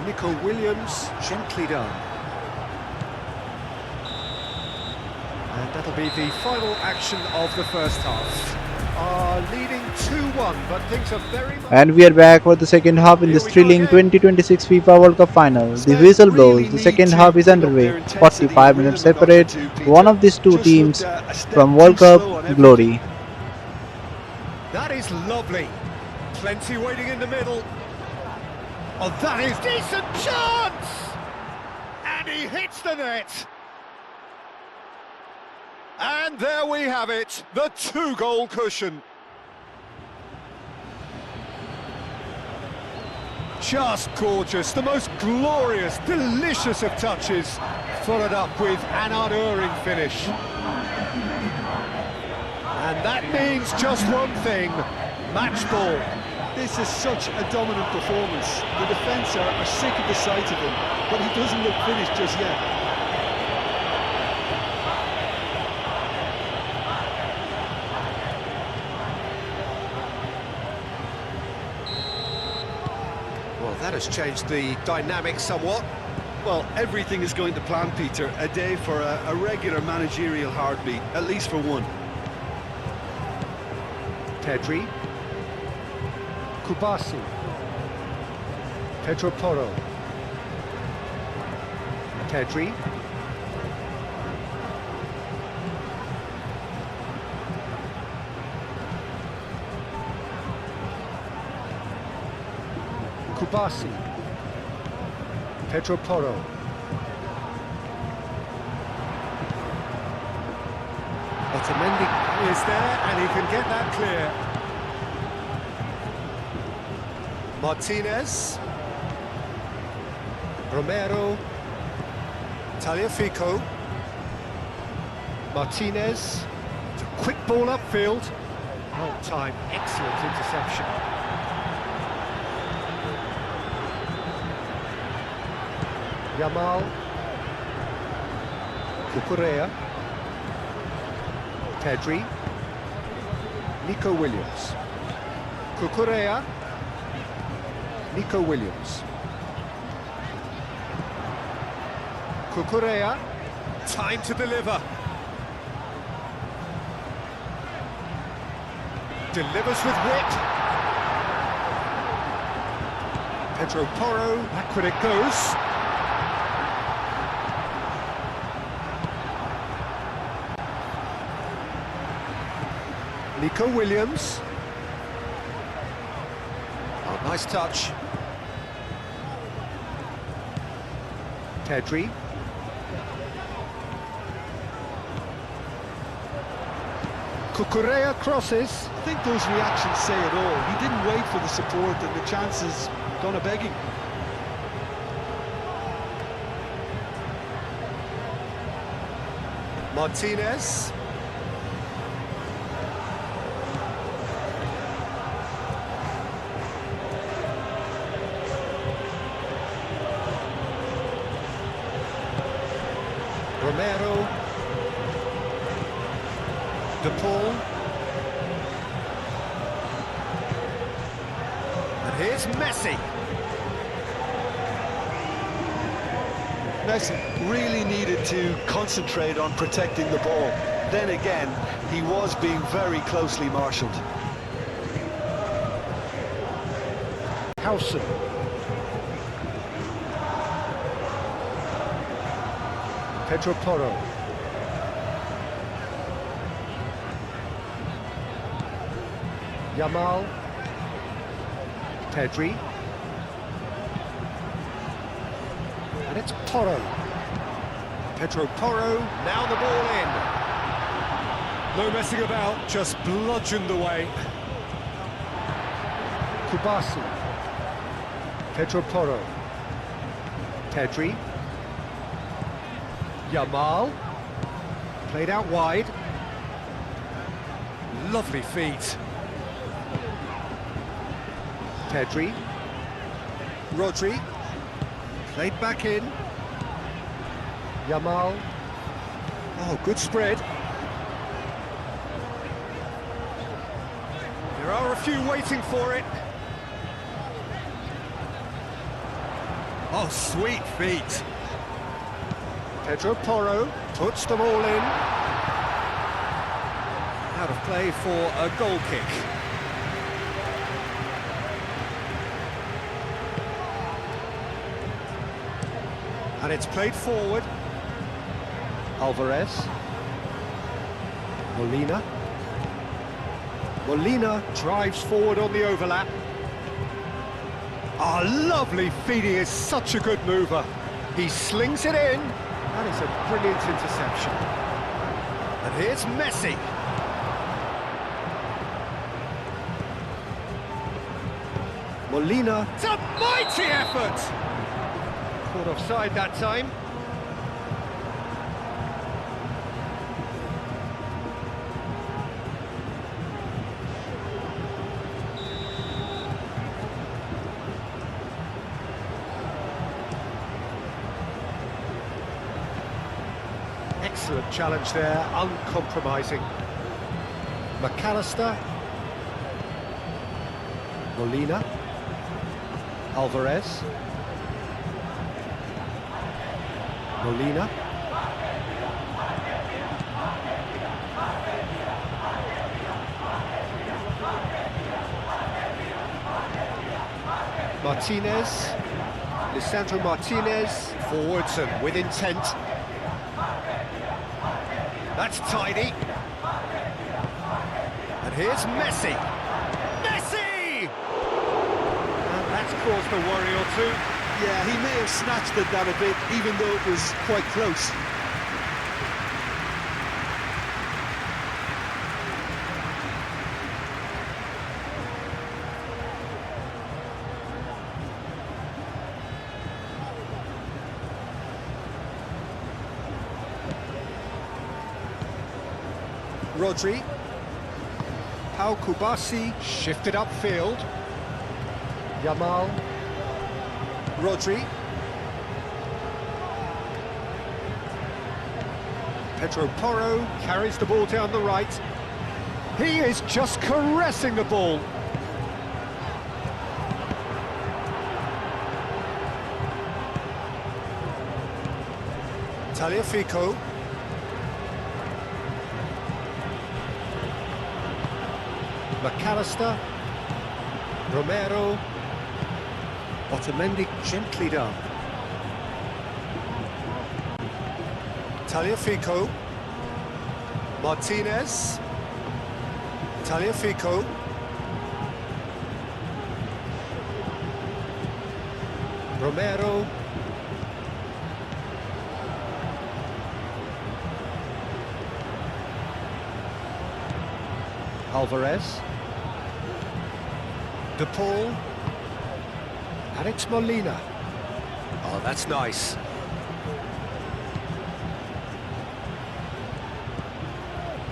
Nico Williams, gently done. And that'll be the final action of the first half. Are leading 2-1, but things are very much... And we are back for the second half in this thrilling 2026 FIFA World Cup final. The whistle blows. The second half is underway. 45 minutes separate one of these two teams from World Cup glory. That is lovely. Plenty waiting in the middle. Oh, that is decent chance! And he hits the net. And there we have it, the 2-goal cushion. Just gorgeous, the most glorious, delicious of touches, followed up with an unerring finish. And that means just one thing, match ball. This is such a dominant performance. The defence are sick of the sight of him, but he doesn't look finished just yet. Well, that has changed the dynamic somewhat. Well, everything is going to plan, Peter. A day for a regular managerial heartbeat, at least for one. Pedri. Kubasi. Pedro Porro. Pedri. Kubasi. Pedro Porro. Otamendi is there, and he can get that clear. Martinez. Romero. Tagliafico. Martinez. It's a quick ball upfield. Well time, excellent interception. Yamal. Cucurella. Pedri. Nico Williams. Cucurella. Nico Williams. Cucurella. Time to deliver. Delivers with wit. Pedro Porro. Back when it goes. Nico Williams. Oh, nice touch. Pedri. Cucurella crosses. I think those reactions say it all. He didn't wait for the support and the chances gone a begging. Martinez. Romero. De Paul. And here's Messi. Messi really needed to concentrate on protecting the ball. Then again, he was being very closely marshalled. Howson. Pedro Porro. Yamal. Pedri. And it's Porro. Pedro Porro, now the ball in. No messing about, just bludgeoned away. Kubasi. Pedro Porro. Pedri. Yamal. Played out wide. Lovely feet. Pedri. Rodri. Played back in. Yamal. Oh, good spread. There are a few waiting for it. Oh, sweet feet. Pedro Porro puts them all in. Out of play for a goal kick. And it's played forward. Alvarez. Molina. Molina drives forward on the overlap. Ah, lovely feeding, is such a good mover. He slings it in. That is a brilliant interception. And here's Messi. Molina. It's a mighty effort! Caught offside that time. Excellent challenge there, uncompromising. McAllister. Molina. Alvarez. Molina. Martinez. Lisandro Martinez. Forwards and with intent. That's tidy. And here's Messi. Messi! And that's caused a worry or two. Yeah, he may have snatched at that a bit, even though it was quite close. Rodri. Pau Kubasi shifted upfield. Yamal. Rodri. Pedro Porro carries the ball down the right. He is just caressing the ball. Tagliafico. McAllister. Romero. Otamendi gently down. Tagliafico. Martinez. Tagliafico. Romero. Alvarez. De Paul. And it's Molina. Oh, that's nice.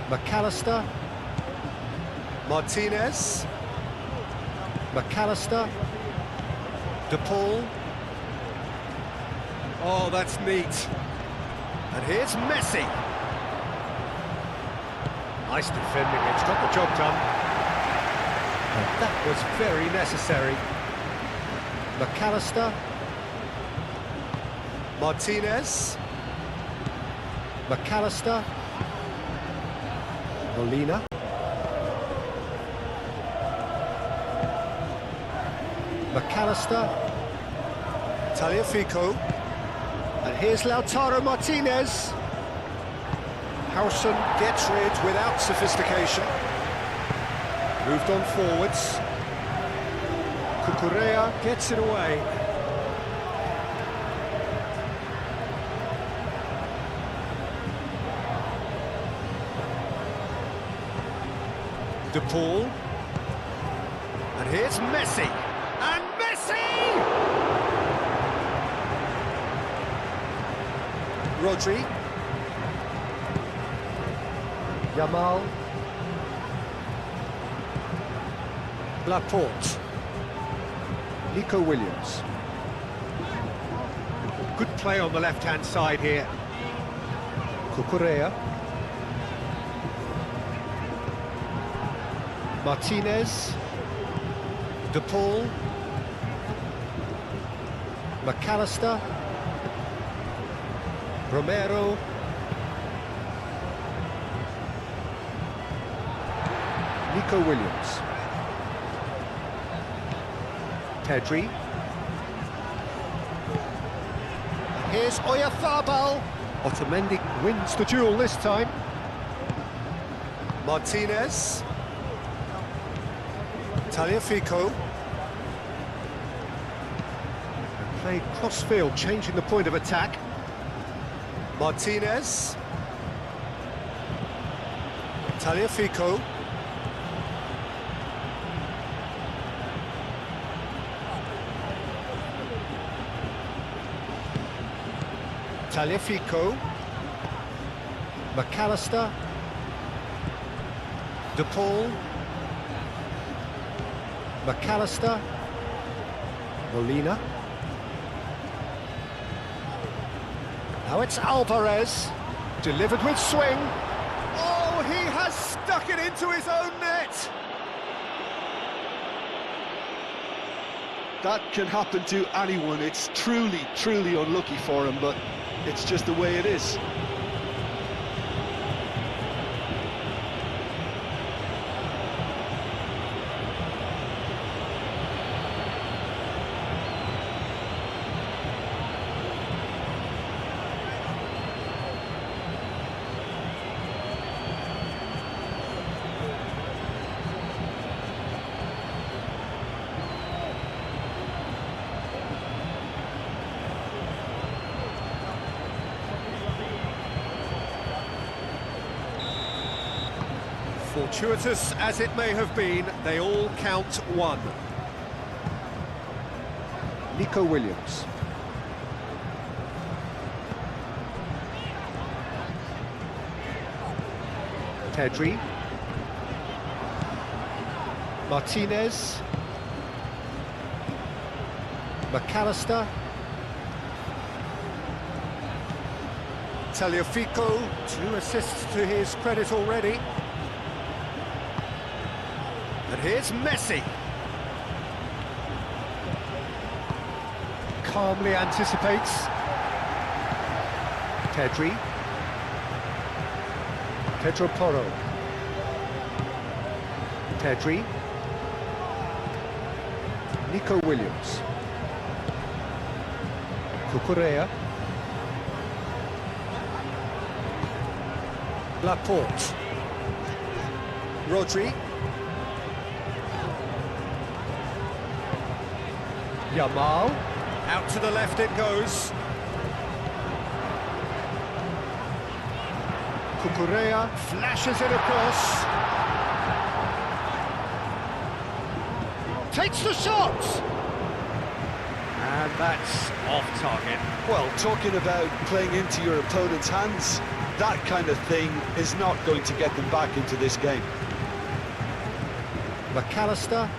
McAllister. Martinez. McAllister. De Paul. Oh, that's neat. And here's Messi. Nice defending, it's got the job done. And that was very necessary. McAllister. Martinez. McAllister. Molina. McAllister. Tagliafico. And here's Lautaro Martinez. Howson gets rid without sophistication. Moved on forwards. Cucurella gets it away. De Paul. And here's Messi. And Messi! Rodri. Yamal. Laporte. Nico Williams. Good play on the left-hand side here. Cucurella. Martinez. De Paul. McAllister. Romero. Nico Williams. Pedri. Here's Oyarzabal. Otamendi wins the duel this time. Martinez. Tagliafico. Played cross-field, changing the point of attack. Martinez. Tagliafico. Tagliafico. McAllister. De Paul. McAllister. Molina. Now it's Alvarez. Delivered with swing. Oh, he has stuck it into his own net. That can happen to anyone. It's truly, truly unlucky for him, but it's just the way it is. Fortuitous as it may have been, they all count one. Nico Williams. Pedri. Martinez. McAllister. Tagliafico, 2 assists to his credit already. And here's Messi. Calmly anticipates. Pedri. Pedro Porro. Pedri. Nico Williams. Cucurella. Laporte. Rodri. Yamal. Out to the left it goes. Cucurella flashes it across. Takes the shot! And that's off target. Well, talking about playing into your opponent's hands, that kind of thing is not going to get them back into this game. McAllister.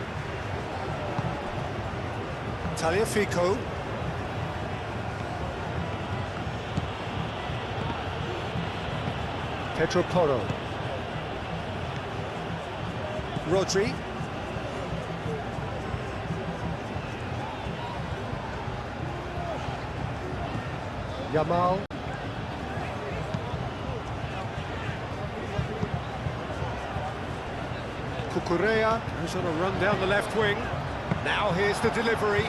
Tagliafico. Pedro Porro. Rodri. Yamal. Cucurella goes on a run down the left wing. Now here's the delivery.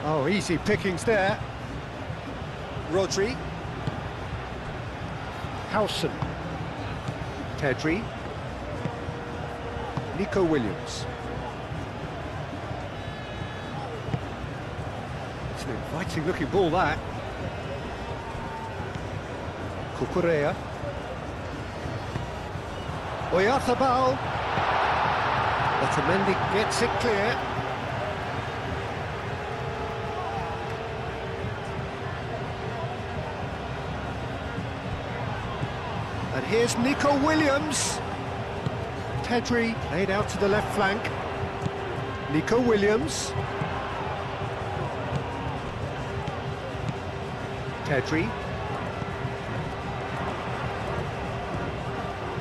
Oh, easy pickings there. Rodri. Howson. Pedri. Nico Williams. It's an inviting looking ball, that. Cucurella. Oyarzabal. Otamendi gets it clear. And here's Nico Williams. Pedri played out to the left flank. Nico Williams. Pedri.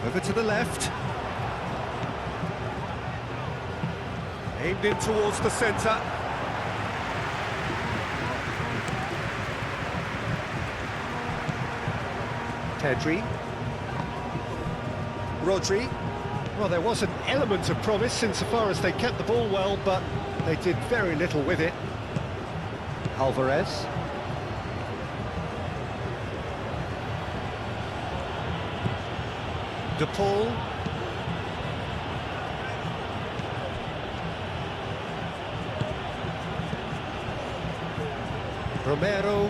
Over to the left. Aimed in towards the centre. Pedri. Rodri. Well, there was an element of promise insofar as they kept the ball well, but they did very little with it. Alvarez. De Paul. Romero.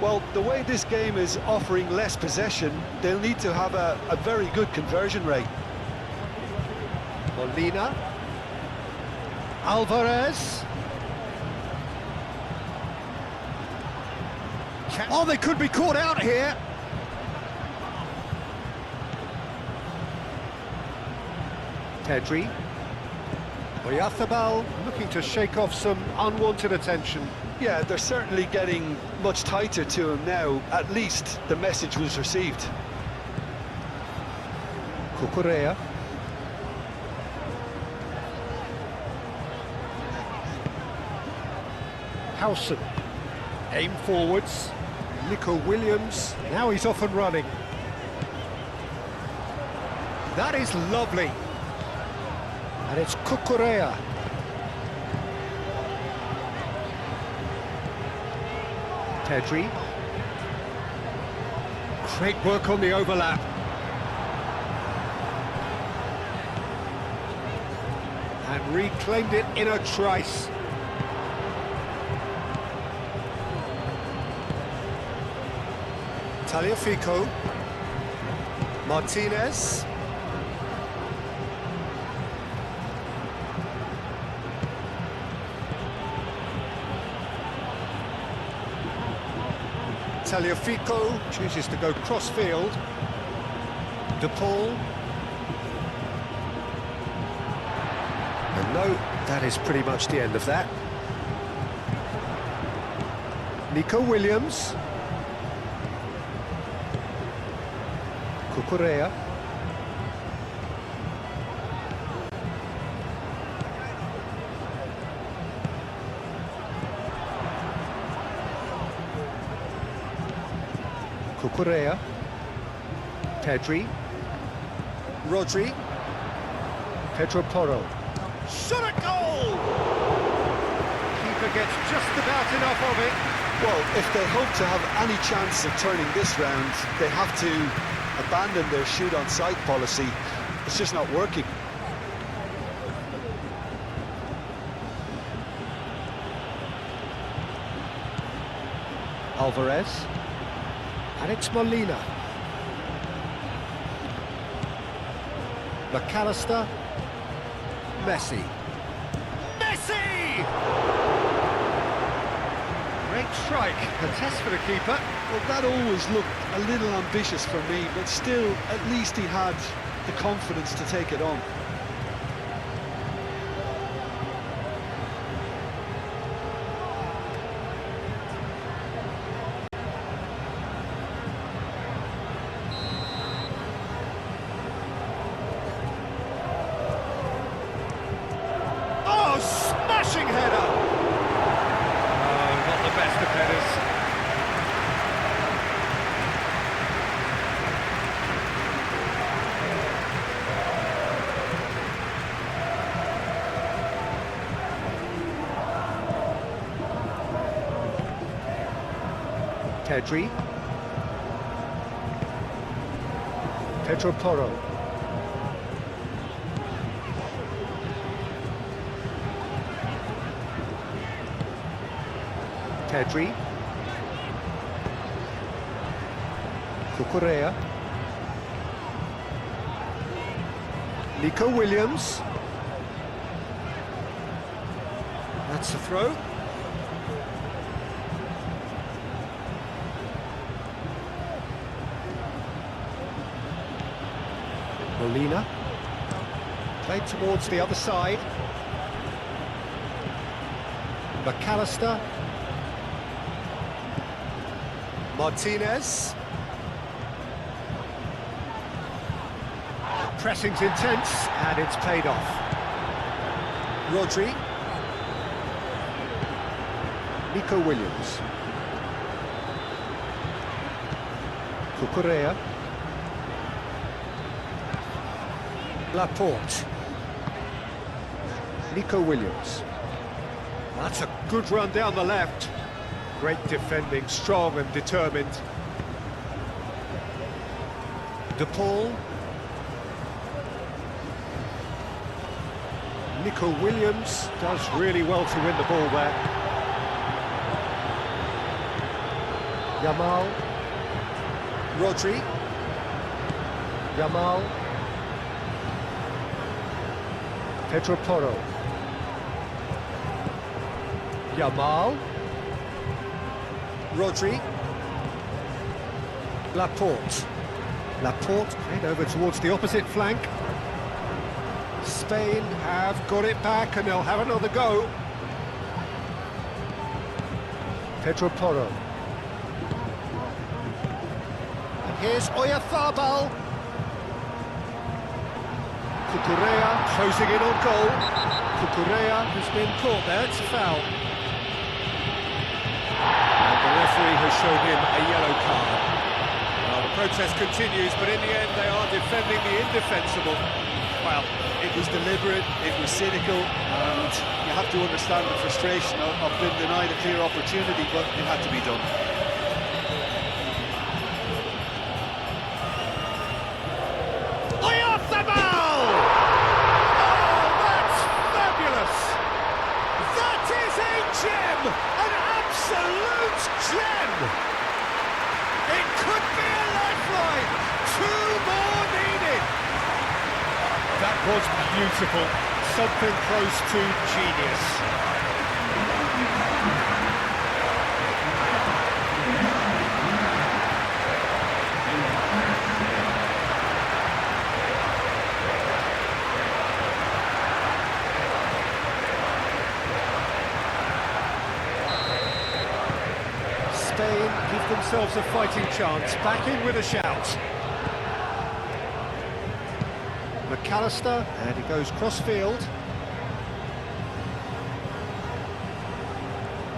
Well, the way this game is offering less possession, they'll need to have a very good conversion rate. Molina. Alvarez. Oh, they could be caught out here. Pedri. Oyarzabal looking to shake off some unwanted attention. Yeah, they're certainly getting much tighter to him now. At least the message was received. Cucurella. Howson. Aim forwards. Nico Williams. Now he's off and running. That is lovely. And it's Cucurella. Pedri. Great work on the overlap. And reclaimed it in a trice. Tagliafico. Martinez. Tagliafico chooses to go cross-field. De Paul. And no, that is pretty much the end of that. Nico Williams. Cucurella. Cucurella. Pedri. Rodri. Pedro Porro. Shot at goal! Keeper gets just about enough of it. Well, if they hope to have any chance of turning this round, they have to abandon their shoot on sight policy. It's just not working. Alvarez. And it's Molina. McAllister. Messi. Messi! Great strike. A test for the keeper. Well, that always looked a little ambitious for me, but still, at least he had the confidence to take it on. Oh, smashing header! Oh, not the best of headers. Pedri. Pedro Porro. Pedri. Cucurella. Nico Williams. That's a throw. Molina. Played towards the other side. McAllister. Martinez. Pressing's intense, and it's paid off. Rodri. Nico Williams. Cucurella. Laporte. Nico Williams. That's a good run down the left. Great defending, strong and determined. De Paul. Nico Williams does really well to win the ball there. Yamal. Rodri. Yamal. Pedro Porro. Yamal. Rodri. Laporte. Laporte played over towards the opposite flank. Spain have got it back and they'll have another go. Pedro Porro. And here's Oyarzabal. Cucurella closing in on goal. Cucurella has been caught there, it's a foul. And the referee has shown him a yellow card. Well, the protest continues, but in the end they are defending the indefensible. Well, It was deliberate, it was cynical, and you have to understand the frustration of being denied a clear opportunity, but it had to be done. Oyarzabal! Oh, that's fabulous! That is a gem! An absolute gem! It could be a lifeline! Two more needed! That was beautiful. Something close to genius. themselves a fighting chance. Back in with a shout. McAllister, and he goes cross-field.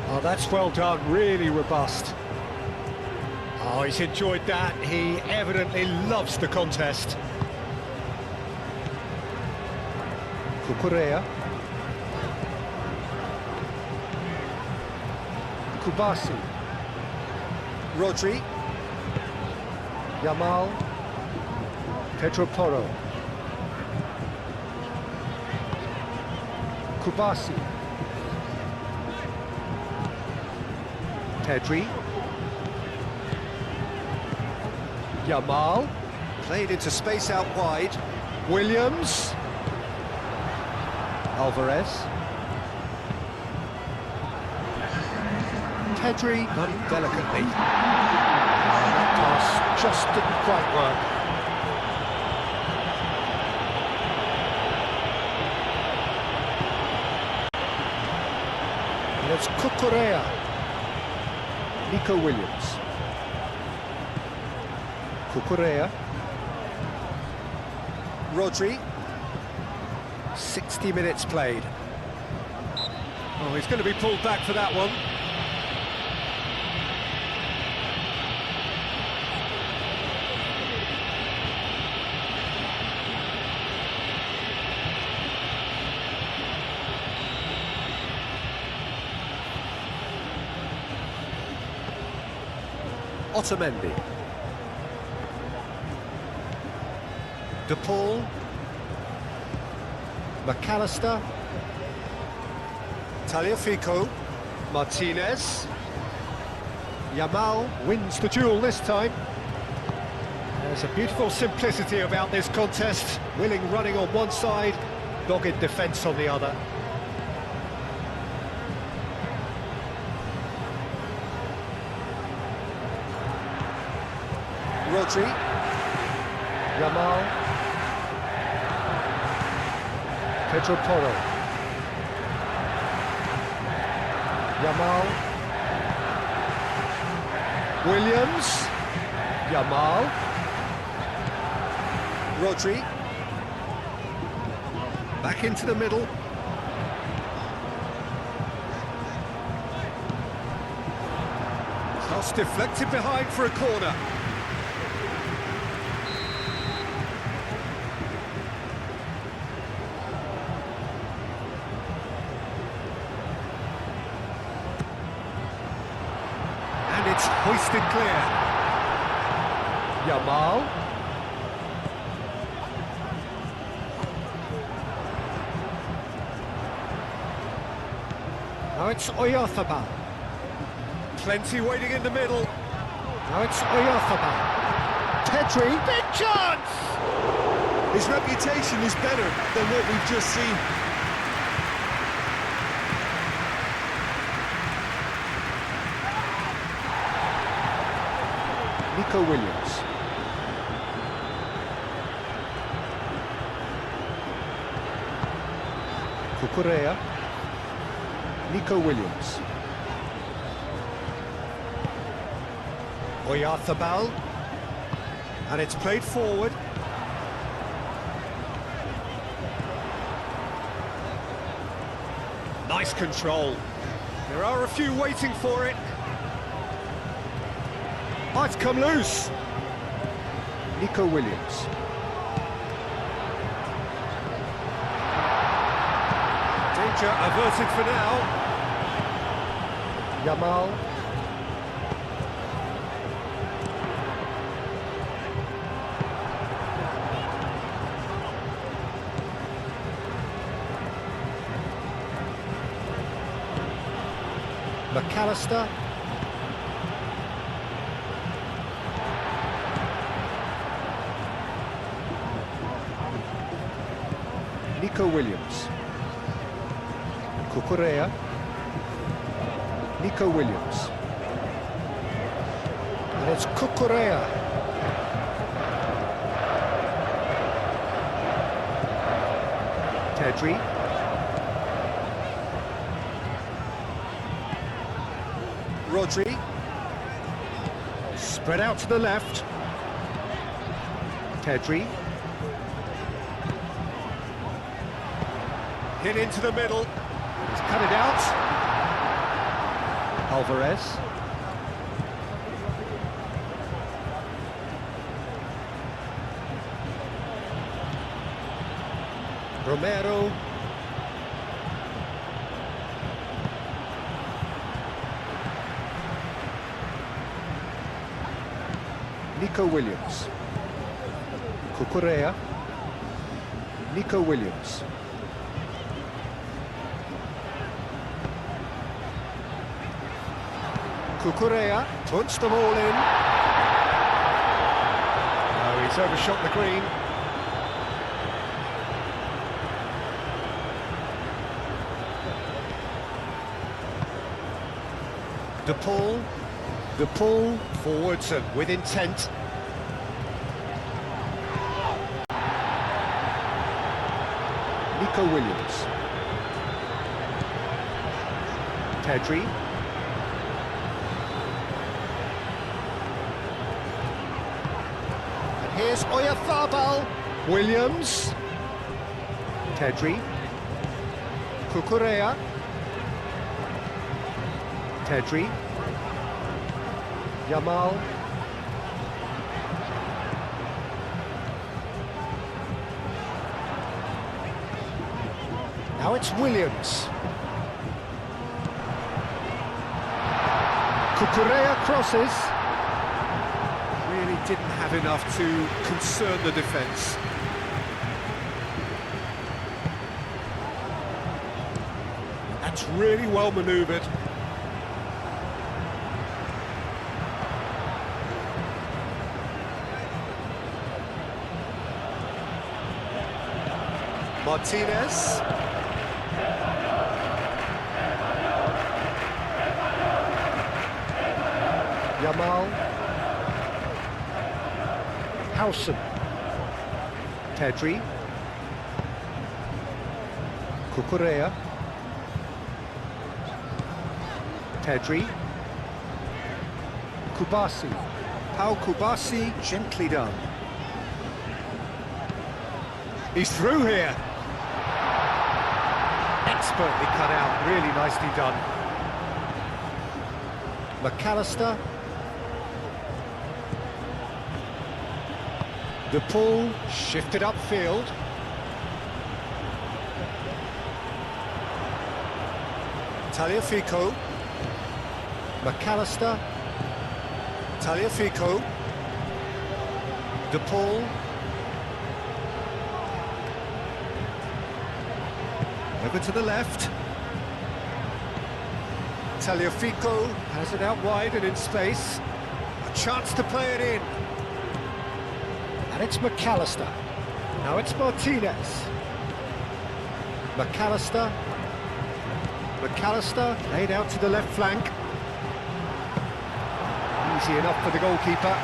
Oh, that's well done, really robust. Oh, he's enjoyed that. He evidently loves the contest. Cucurella. Kubasi. Rodri. Yamal. Pedro Porro. Kubasi. Pedri. Yamal. Played into space out wide. Williams. Alvarez. Pedri, done delicately. That pass just didn't quite work. And it's Cucurella. Nico Williams. Cucurella. Rodri. 60 minutes played. Oh, he's going to be pulled back for that one. Otamendi. De Paul. McAllister. Tagliafico. Martinez. Yamal wins the duel this time. There's a beautiful simplicity about this contest. Willing running on one side, dogged defence on the other. Rodri. Yamal. Pedro Porro. Yamal. Williams. Yamal. Rodri. Back into the middle. Cross deflected behind for a corner. It's hoisted clear. Yamal. Now it's Oyarzabal. Plenty waiting in the middle. Now it's Oyarzabal. Pedri. Big chance! His reputation is better than what we've just seen. Nico Williams. Cucurella. Nico Williams. Oyarzabal. And it's played forward. Nice control. There are a few waiting for it. Might come loose. Nico Williams. Danger averted for now. Yamal. McAllister. Nico Williams. Cucurella. Nico Williams. And it's Cucurella. Pedri. Rodri. Spread out to the left. Pedri. Hit into the middle. He's cut it out. Alvarez. Romero. Nico Williams. Cucurella. Nico Williams. Cucurella punched the ball in. Oh, he's overshot the green. De Paul forwards and with intent. Nico Williams. Pedri. And here's Oyarzabal. Williams. Pedri. Cucurella. Pedri. Yamal. Now it's Williams. Cucurella crosses. Really didn't have enough to concern the defence. That's really well manoeuvred. Martinez. Yamal. Howson. Pedri. Cucurella. Pedri. Kubasi. Pau Kubasi, gently done. He's through here. Expertly cut out, really nicely done. McAllister. De Paul shifted upfield. Tagliafico. McAllister. Tagliafico. De Paul. Over to the left. Tagliafico has it out wide and in space. A chance to play it in. And it's McAllister. Now it's Martinez. McAllister. McAllister laid out to the left flank. Easy enough for the goalkeeper.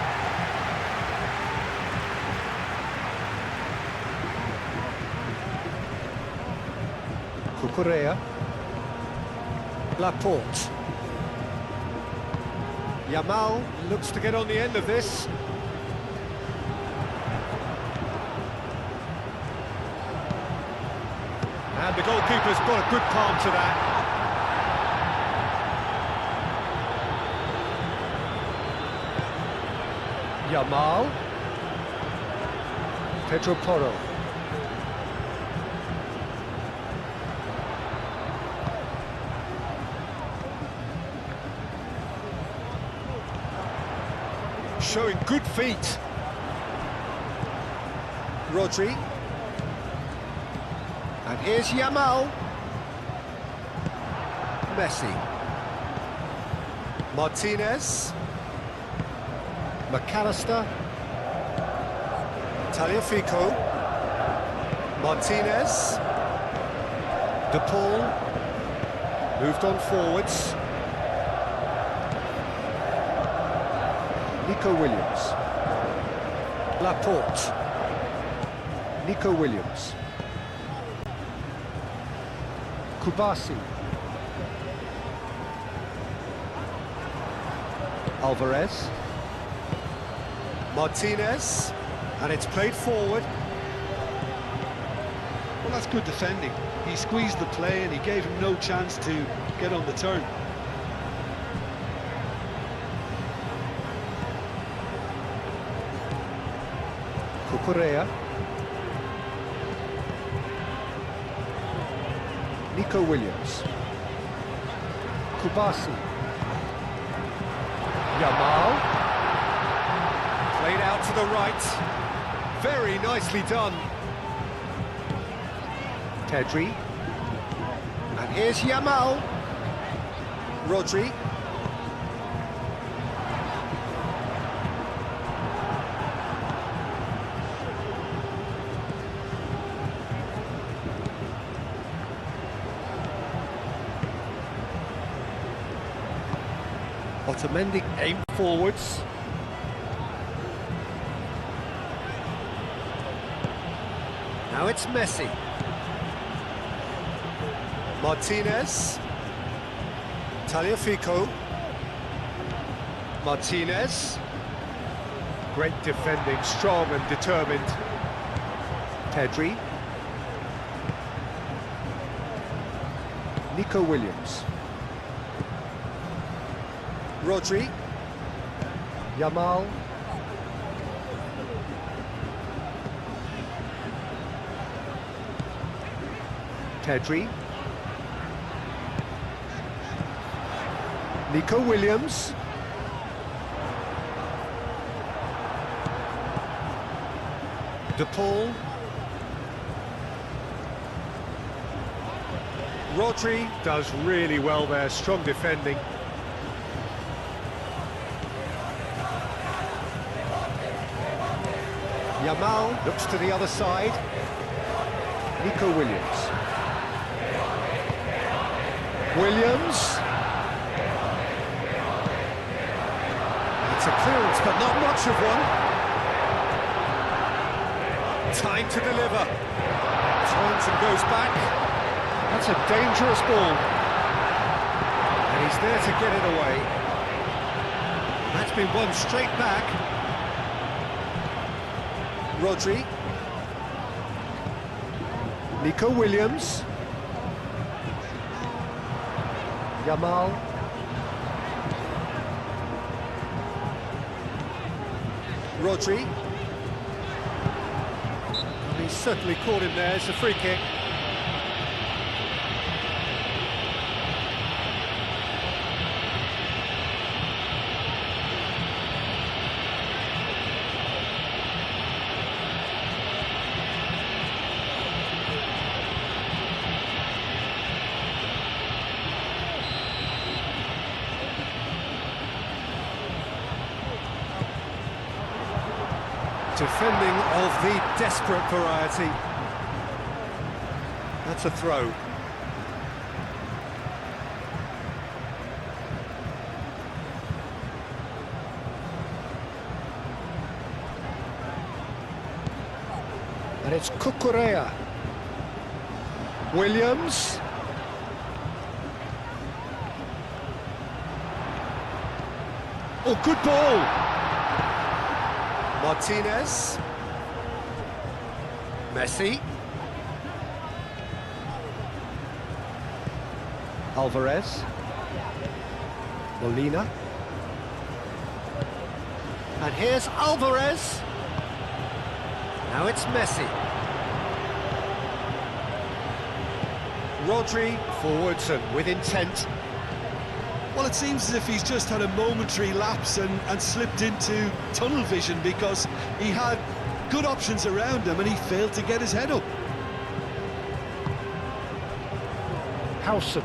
Cucurella. Laporte. Yamal looks to get on the end of this. And the goalkeeper's got a good palm to that. Yamal. Pedro Porro. Showing good feet. Rodri. And here's Yamal. Messi. Martinez. McAllister. Tagliafico. Martinez. De Paul. Moved on forwards. Nico Williams. Laporte. Nico Williams. Kubasi. Alvarez. Martinez, and it's played forward. Well, that's good defending. He squeezed the play and he gave him no chance to get on the turn. Cucurella. Nico Williams. Kubasi. Yamal. Played out to the right. Very nicely done. Pedri. And here's Yamal. Rodri. Otamendi aimed forwards. Now it's Messi. Martinez. Tagliafico. Martinez. Great defending, strong and determined. Pedri. Nico Williams. Rodri. Yamal. Pedri. Nico Williams. De Paul. Rodri does really well there, strong defending. Yamal looks to the other side. Nico Williams. Williams. It's a clearance, but not much of one. Time to deliver. Turns and goes back. That's a dangerous ball. And he's there to get it away. That's been won straight back. Rodri. Nico Williams. Yamal. Rodri. And he's certainly caught him there. It's a free kick. Defending of the desperate variety. That's a throw. And it's Cucurella. Williams. Oh, good ball. Martinez. Messi. Alvarez. Molina. And here's Alvarez. Now it's Messi. Rodri forwards and with intent. Well, it seems as if he's just had a momentary lapse and slipped into tunnel vision, because he had good options around him and he failed to get his head up. Howson.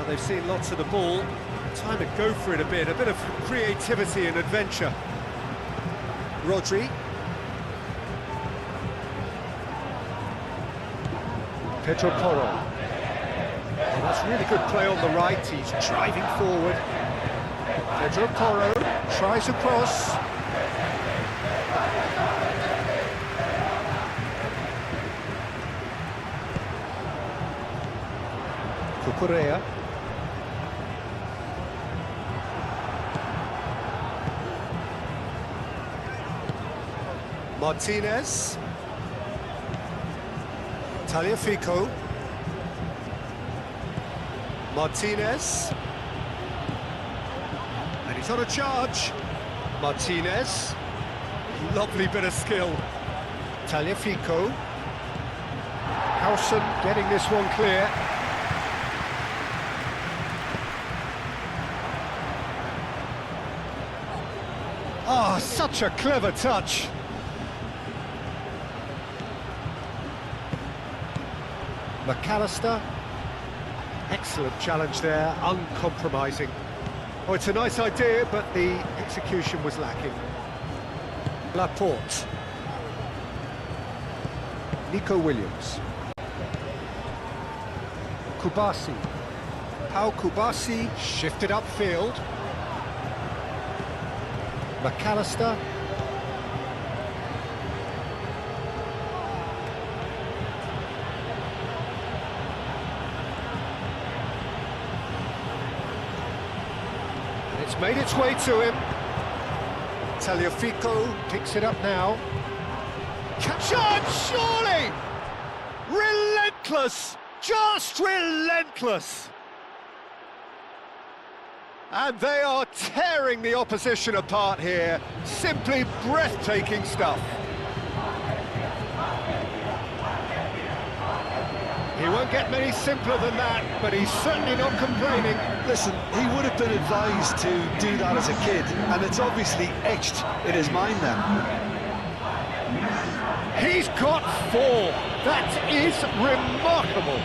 They've seen lots of the ball. Time to go for it a bit of creativity and adventure. Rodri. Pedro Porro. Oh, that's really good play on the right. He's driving forward. Pedro Porro tries a cross. Cucurella. Martinez. Tagliafico. Martinez. And he's on a charge. Martinez. Lovely bit of skill. Tagliafico. Howson getting this one clear. Oh, such a clever touch. McAllister. Excellent challenge there, uncompromising. Oh, it's a nice idea, but the execution was lacking. Laporte. Nico Williams. Kubasi. Pau Kubasi shifted upfield. McAllister. And it's made its way to him. Tagliafico picks it up now. Catch, surely! Relentless! Just relentless! And they are tearing the opposition apart here. Simply breathtaking stuff. He won't get many simpler than that, but he's certainly not complaining. Listen, he would have been advised to do that as a kid, and it's obviously etched in his mind now. He's got 4. That is remarkable.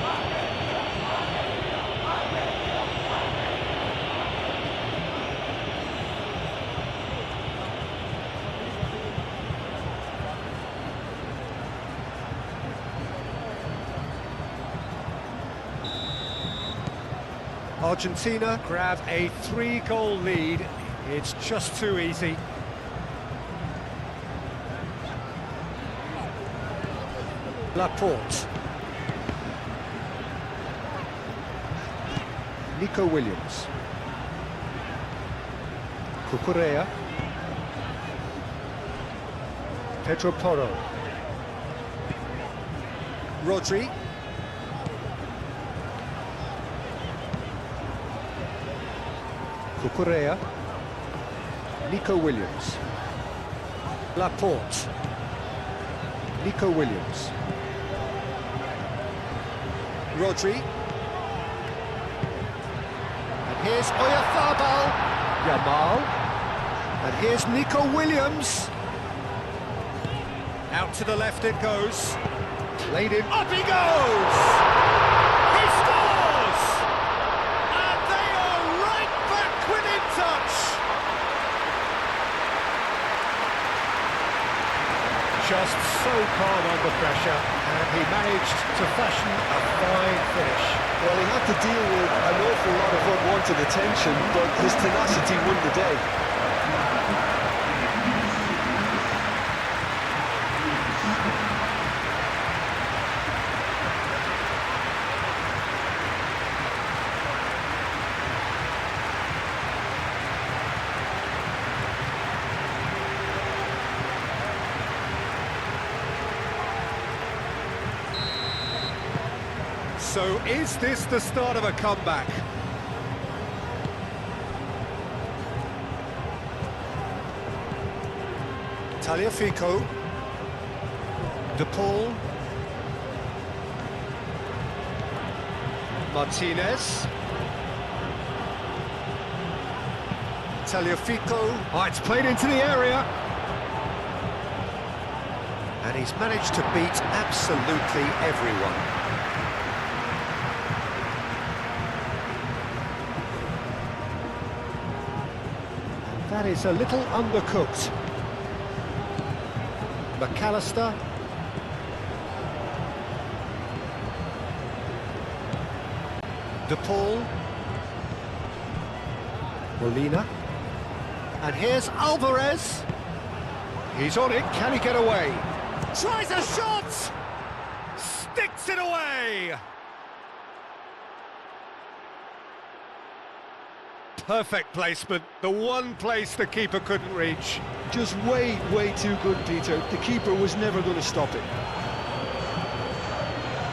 Argentina grab a 3-goal lead. It's just too easy. Laporte. Nico Williams. Cucurella. Pedro Porro. Rodri. Cucurella. Nico Williams. Laporte. Nico Williams. Rodri. And here's Oyarzabal. Yamal. And here's Nico Williams. Out to the left it goes. Played in. Up he goes! He scores! And they are right back within touch. Just so calm under pressure, and he managed to fashion a fine finish. Well, he had to deal with an awful lot of unwanted attention, but his tenacity won the day. So is this the start of a comeback? Tagliafico. De Paul. Martinez. Tagliafico. Oh, it's played into the area. And he's managed to beat absolutely everyone. That is a little undercooked. McAllister. De Paul. Molina. And here's Alvarez. He's on it, can he get away? Tries a shot! Sticks it away! Perfect placement, the one place the keeper couldn't reach. Just way too good, Peter. The keeper was never going to stop it.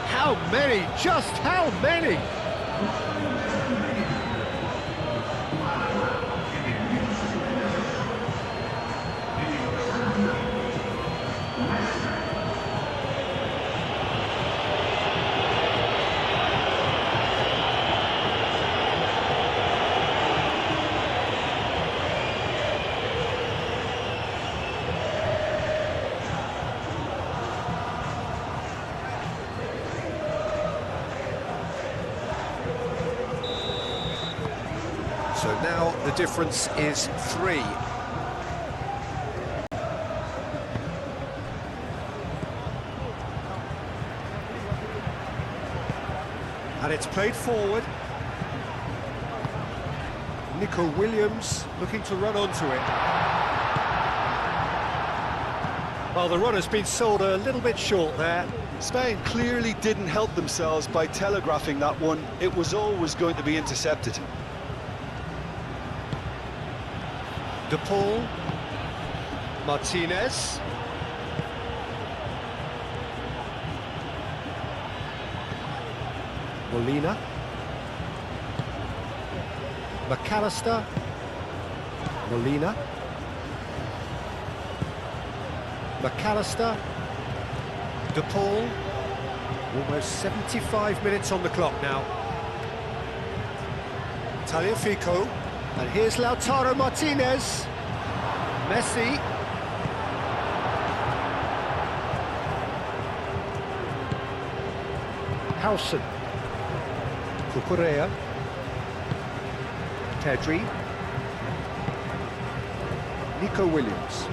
How many? Just how many? So now the difference is 3. And it's played forward. Nico Williams looking to run onto it. Well, the run has been sold a little bit short there. Spain clearly didn't help themselves by telegraphing that one. It was always going to be intercepted. De Paul, Martinez, Molina, McAllister, Molina, McAllister, De Paul. Almost 75 minutes on the clock now. Tagliafico. And here's Lautaro Martinez. Messi. Howson. Cucurella. Pedri. Nico Williams.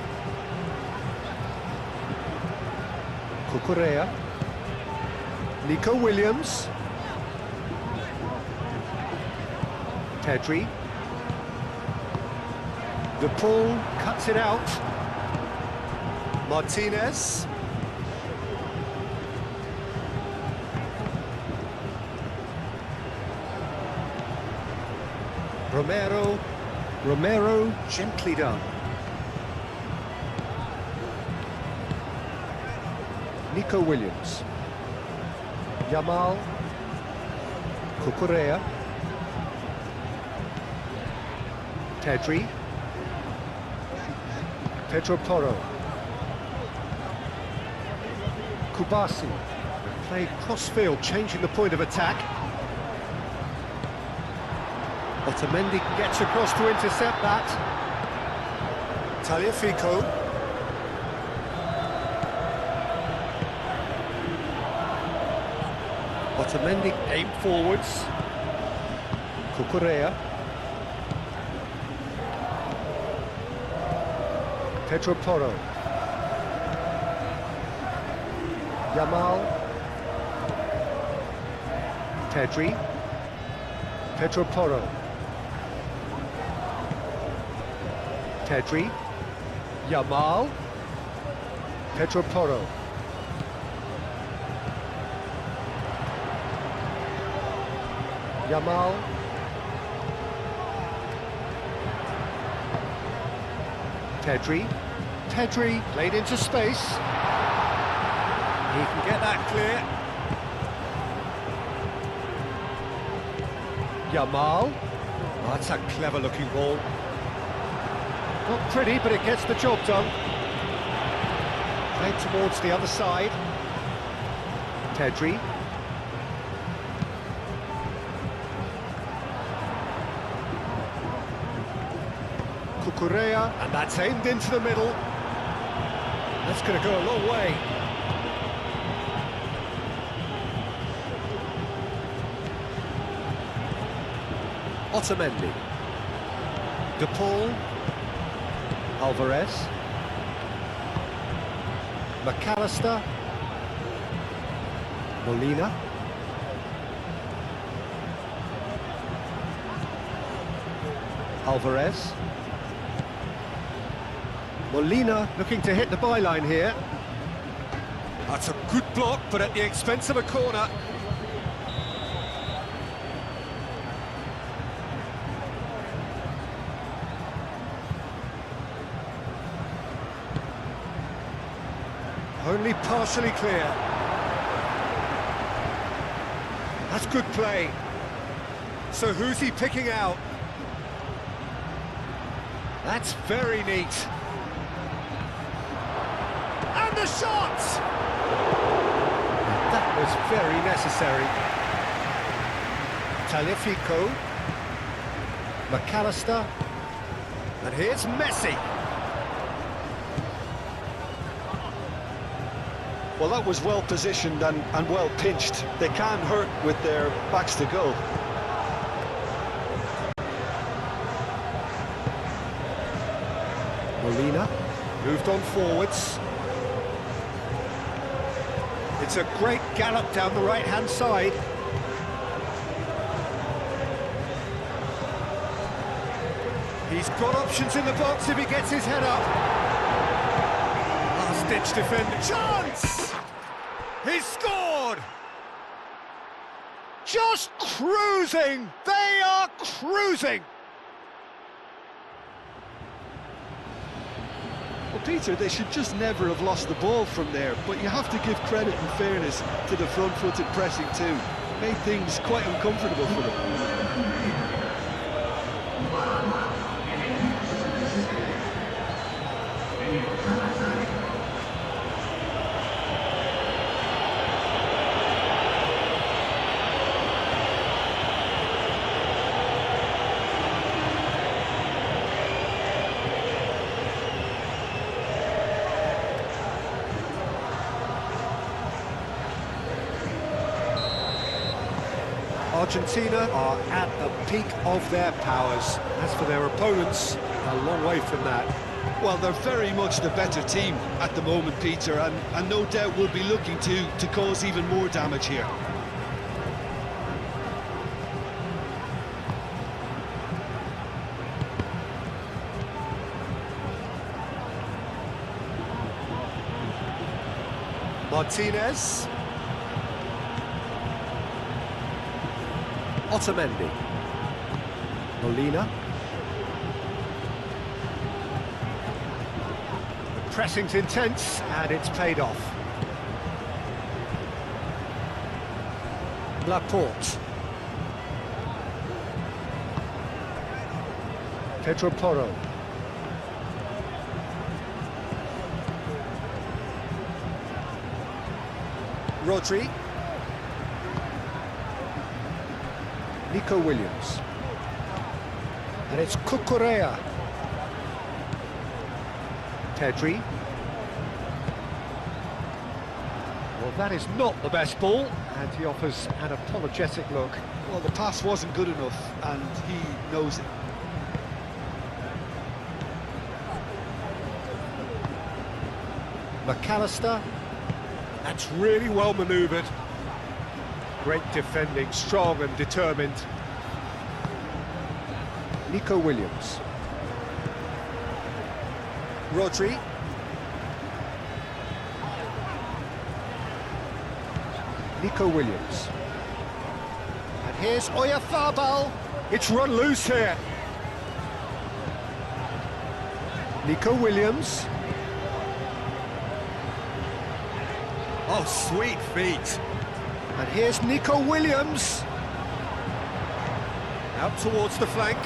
Cucurella. Nico Williams. Pedri. De Paul cuts it out. Martinez. Romero, gently done. Nico Williams. Yamal. Cucurella. Pedri. Pedro Porro. Kubasi. Played cross-field, changing the point of attack. Otamendi gets across to intercept that. Tagliafico. Otamendi aimed forwards. Cucurella. Pedro Porro. Yamal. Pedri. Pedro Porro. Pedri. Yamal. Pedro Porro. Yamal. Pedri. Pedri played into space. He can get that clear. Yamal. Oh, that's a clever looking ball. Not pretty, but it gets the job done. Played towards the other side. Pedri. Cucurella, and that's aimed into the middle. That's going to go a long way. Otamendi. De Paul. Alvarez. McAllister. Molina. Alvarez. Molina looking to hit the byline here. That's a good block, but at the expense of a corner. Only partially clear. That's good play. So who's he picking out? That's very neat. And the shot! That was very necessary. Talifico. McAllister. And here's Messi. Well, that was well positioned and well pinched. They can't hurt with their backs to goal. Molina moved on forwards. It's a great gallop down the right-hand side. He's got options in the box if he gets his head up. Last-ditch defender. Chance! He's scored! Just cruising! They are cruising! Well, Peter, they should just never have lost the ball from there, but you have to give credit and fairness to the front-footed pressing too. Made things quite uncomfortable for them. Argentina are at the peak of their powers. As for their opponents, a long way from that. Well, they're very much the better team at the moment, Peter, and no doubt will be looking to cause even more damage here. Martinez. Otamendi. Molina. The pressing's intense, and it's paid off. Laporte. Pedro Porro. Rodri. Nico Williams. And it's Cucurella. Pedri. Well, that is not the best ball, and he offers an apologetic look. Well, the pass wasn't good enough, and he knows it. McAllister. That's really well manoeuvred. Great defending, strong and determined. Nico Williams. Rodri. Nico Williams. And here's Oyarzabal. It's run loose here. Nico Williams. Oh, sweet feet. And here's Nico Williams. Out towards the flank.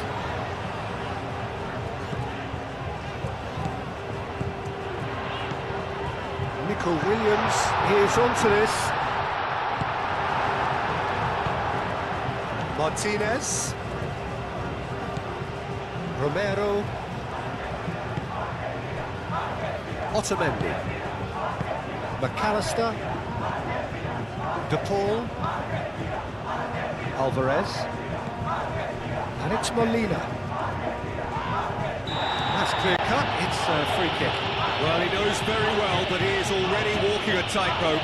Nico Williams, here's onto this. Martinez. Romero. Otamendi. McAllister. De Paul. Alvarez. And it's Molina. That's clear cut, it's a free kick. Well, he knows very well that he is already walking a tightrope.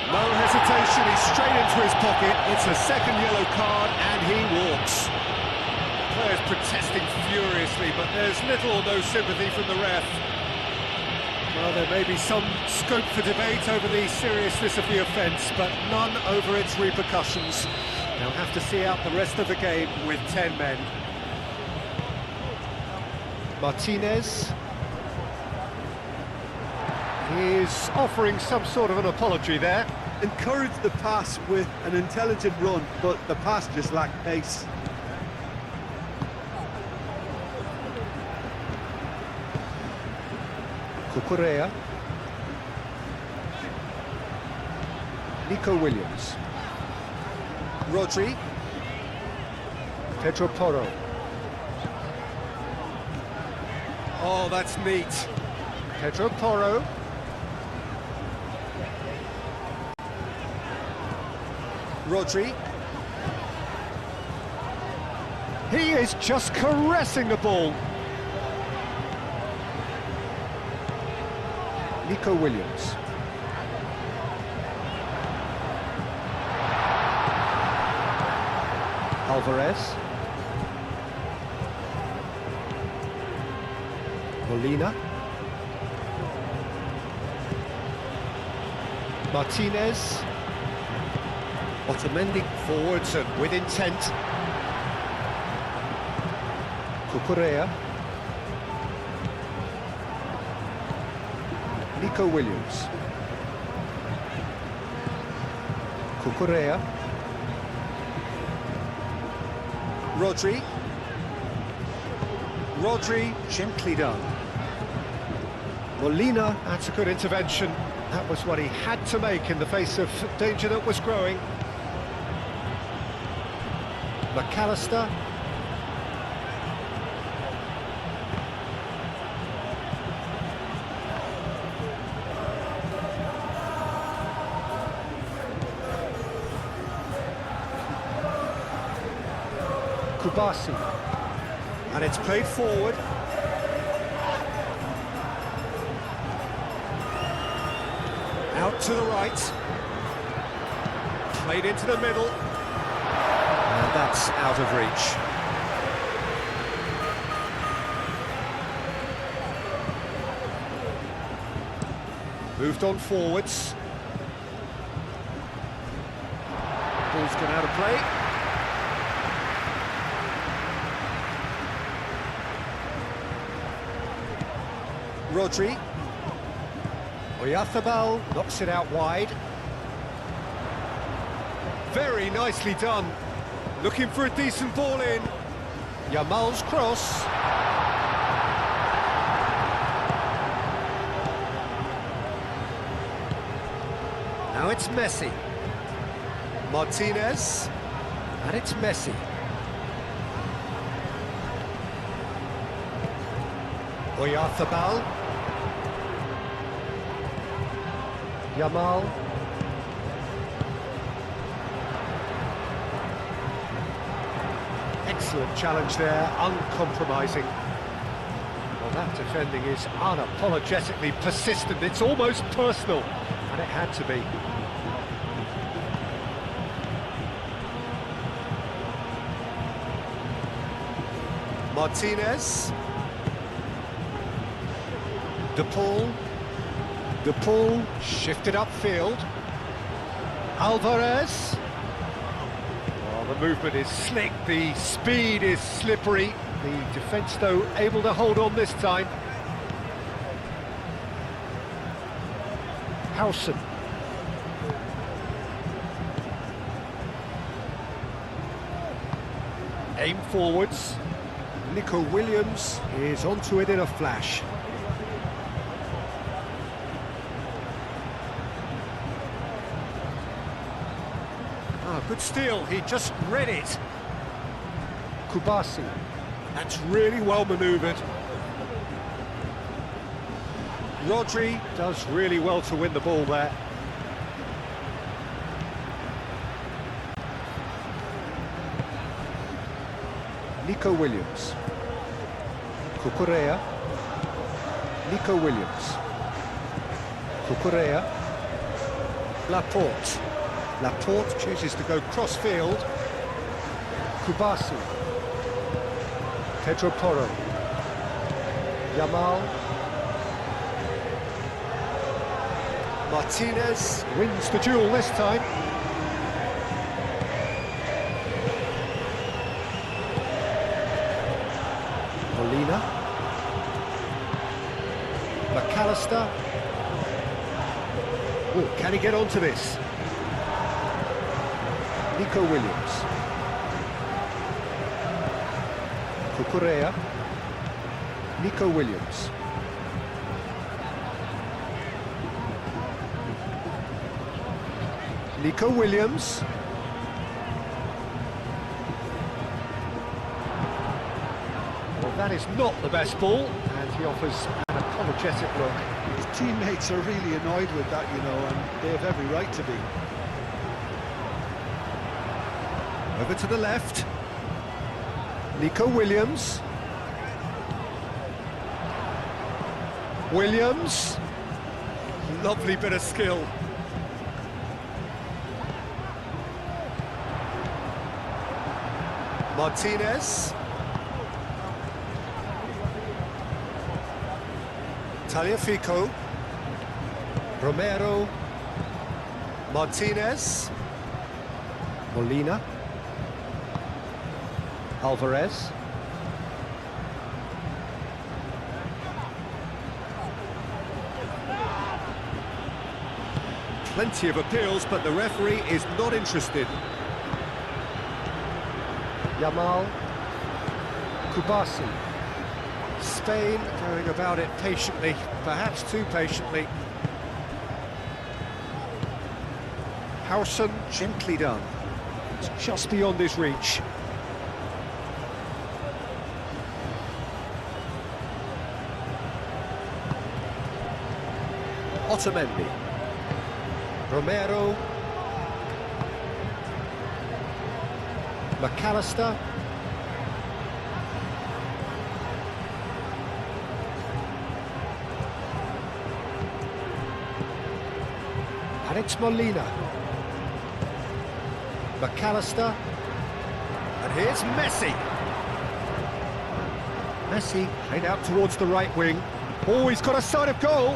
No hesitation, he's straight into his pocket. It's a second yellow card and he walks. Players protesting furiously, but there's little or no sympathy from the ref. Well, there may be some scope for debate over the seriousness of the offence, but none over its repercussions. They'll have to see out the rest of the game with 10 men. Martinez. is offering some sort of an apology there. Encouraged the pass with an intelligent run, but the pass just lacked pace. Cucurella. Nico Williams. Rodri. Pedro Porro. Oh, that's neat. Pedro Porro. Rodri. He is just caressing the ball. Nico Williams. Alvarez. Molina. Martinez. Otamendi forwards and with intent. Cucurella. Nico Williams. Cucurella. Rodri. Rodri, gently done. Molina, that's a good intervention. That was what he had to make in the face of danger that was growing. McAllister. Kubasi. And it's played forward. Out to the right. Played into the middle. And that's out of reach. Moved on forwards. Ball's gone out of play. Rodri. Oyarzabal knocks it out wide. Very nicely done. Looking for a decent ball in. Yamal's cross. Now it's Messi. Martinez. And it's Messi. Oyarzabal. Yamal. Excellent challenge there, uncompromising. Well, that defending is unapologetically persistent. It's almost personal, and it had to be. Martinez. De Paul shifted upfield. Alvarez. Well, the movement is slick, the speed is slippery. The defence, though, able to hold on this time. Howson. Aim forwards. Nico Williams is onto it in a flash. Good steal, he just read it. Kubasi. That's really well manoeuvred. Rodri does really well to win the ball there. Nico Williams. Cucurella. Nico Williams. Cucurella. Laporte. Laporte chooses to go cross-field. Kubasi. Pedro Porro. Yamal. Martinez wins the duel this time. Molina. McAllister. Oh, can he get onto this? Nico Williams. Cucurella. Nico Williams. Nico Williams. Well, that is not the best ball, and he offers an apologetic look. His teammates are really annoyed with that, you know, and they have every right to be. Over to the left. Nico Williams. Williams. Lovely bit of skill. Martinez. Taliafico. Romero. Martinez. Molina. Alvarez. Plenty of appeals, but the referee is not interested. Yamal. Kubasi. Spain going about it patiently, perhaps too patiently. Howson, gently done. It's just beyond his reach. Otamendi. Romero. McAllister. And it's Molina. McAllister. And here's Messi. Messi played out towards the right wing. Oh, he's got a sight of goal.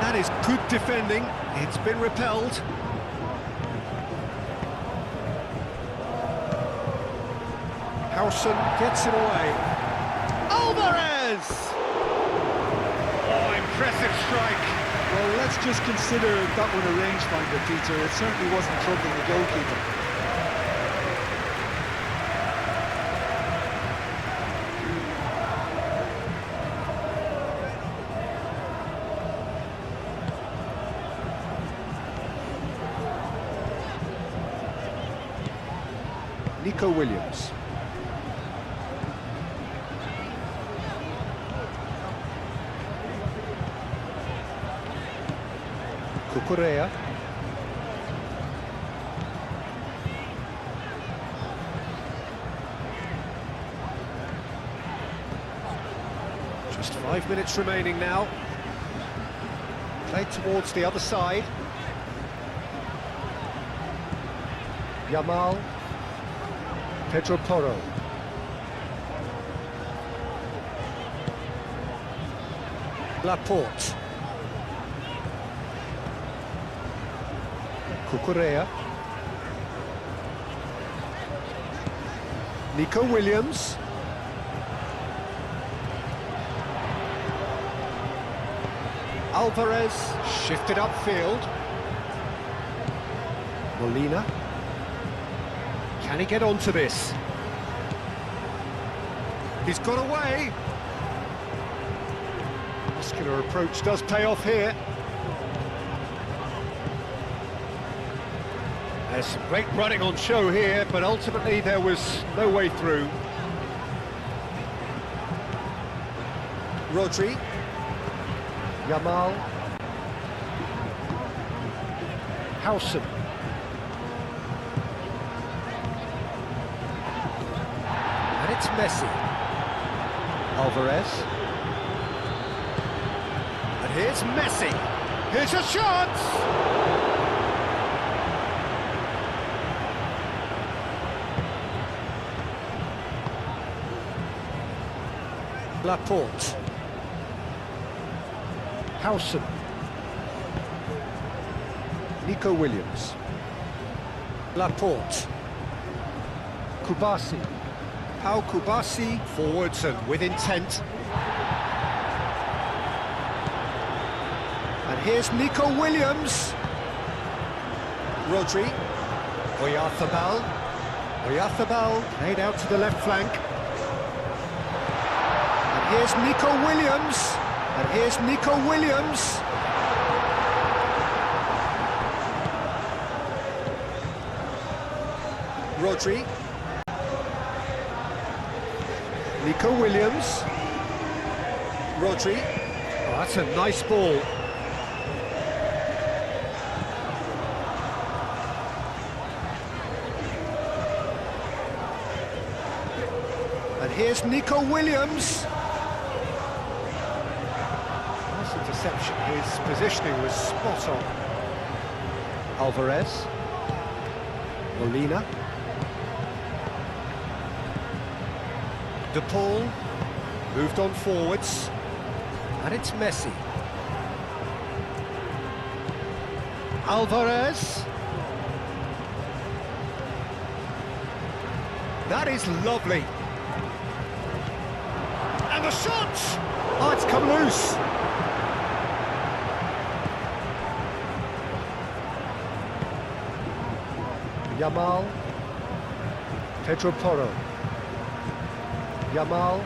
That is good defending. It's been repelled. Howson gets it away. Alvarez! Oh, impressive strike. Well, let's just consider that one a rangefinder, Peter. It certainly wasn't troubling the goalkeeper. Nico Williams. Cucurella. Just 5 minutes remaining now. Played towards the other side. Yamal. Pedro Porro. Laporte. Cucurella. Nico Williams. Alvarez shifted upfield. Molina. Can he get onto this? He's got away. Muscular approach does pay off here. There's some great running on show here, but ultimately there was no way through. Rodri. Yamal. Howson. And it's Messi. Alvarez. And here's Messi. Here's a shot! Laporte. Howson. Nico Williams. Laporte. Kubasi. Pau Kubasi forwards and with intent. And here's Nico Williams. Rodri. Oyarthabal played out to the left flank. And here's Nico Williams. Rodri. Nico Williams. Rodri. Oh, that's a nice ball. And here's Nico Williams. Nice interception. His positioning was spot on. Alvarez. Molina. De Paul. Moved on forwards. And it's Messi. Alvarez. That is lovely. And the shot! Oh, it's come loose. Yamal. Pedro Porro. Yamal.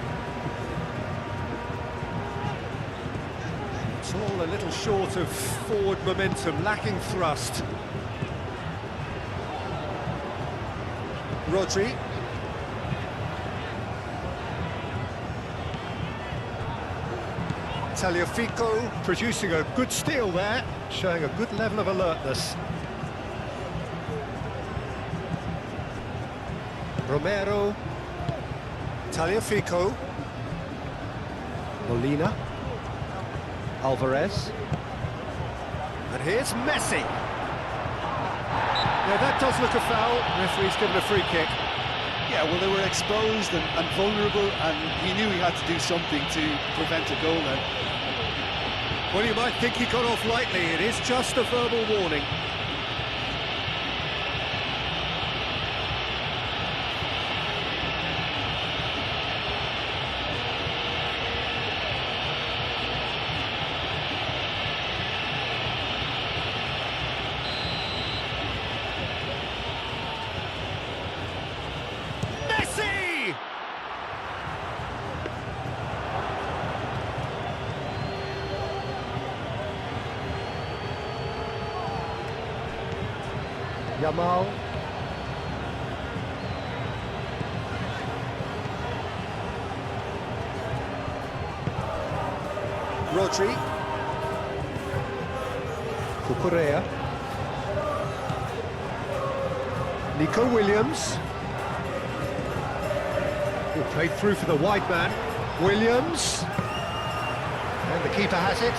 It's all a little short of forward momentum, lacking thrust. Rodri. Tagliafico producing a good steal there, showing a good level of alertness. Romero. Tagliafico. Molina. Alvarez. And here's Messi. Yeah, that does look a foul. Referee's given a free kick. Yeah, well, they were exposed and vulnerable, and he knew he had to do something to prevent a goal then. Well, you might think he got off lightly. It is just a verbal warning. Messi! Yamal. Rodri. Cucurella. Nico Williams. Who played through for the wide man. Williams. And the keeper has it.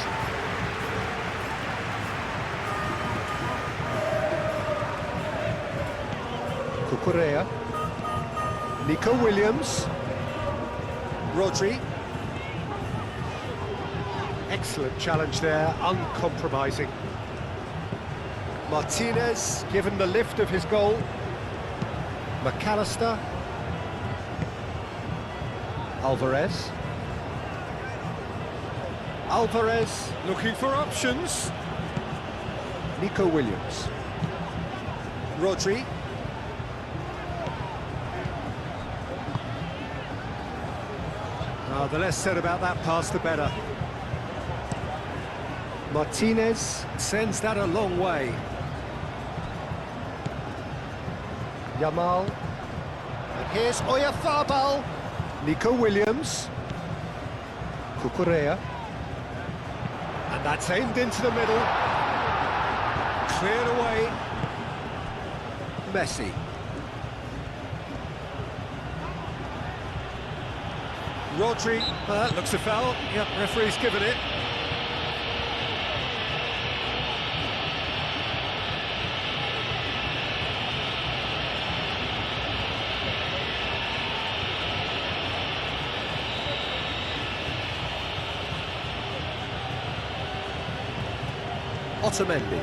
Cucurella. Nico Williams. Rodri. Excellent challenge there, uncompromising. Martinez given the lift of his goal. McAllister. Alvarez. Alvarez looking for options. Nico Williams. Rodri. The less said about that pass, the better. Martinez sends that a long way. Yamal. And here's Oyarthabal. Nico Williams. Cucurella. And that's aimed into the middle. Cleared away. Messi. Rodri, that looks a foul. Yep, referee's given it. Otamendi.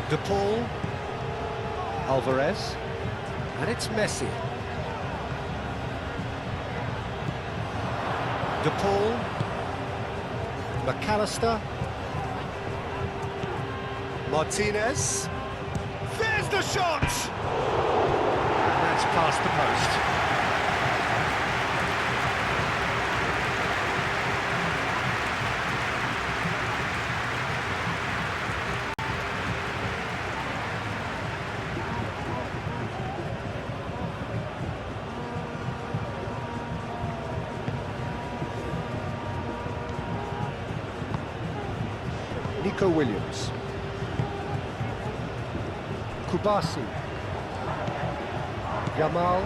De Paul. Alvarez. And it's Messi. De Paul. McAllister. Martinez. There's the shot! And that's past the post. Nico Williams. Kubasi. Yamal.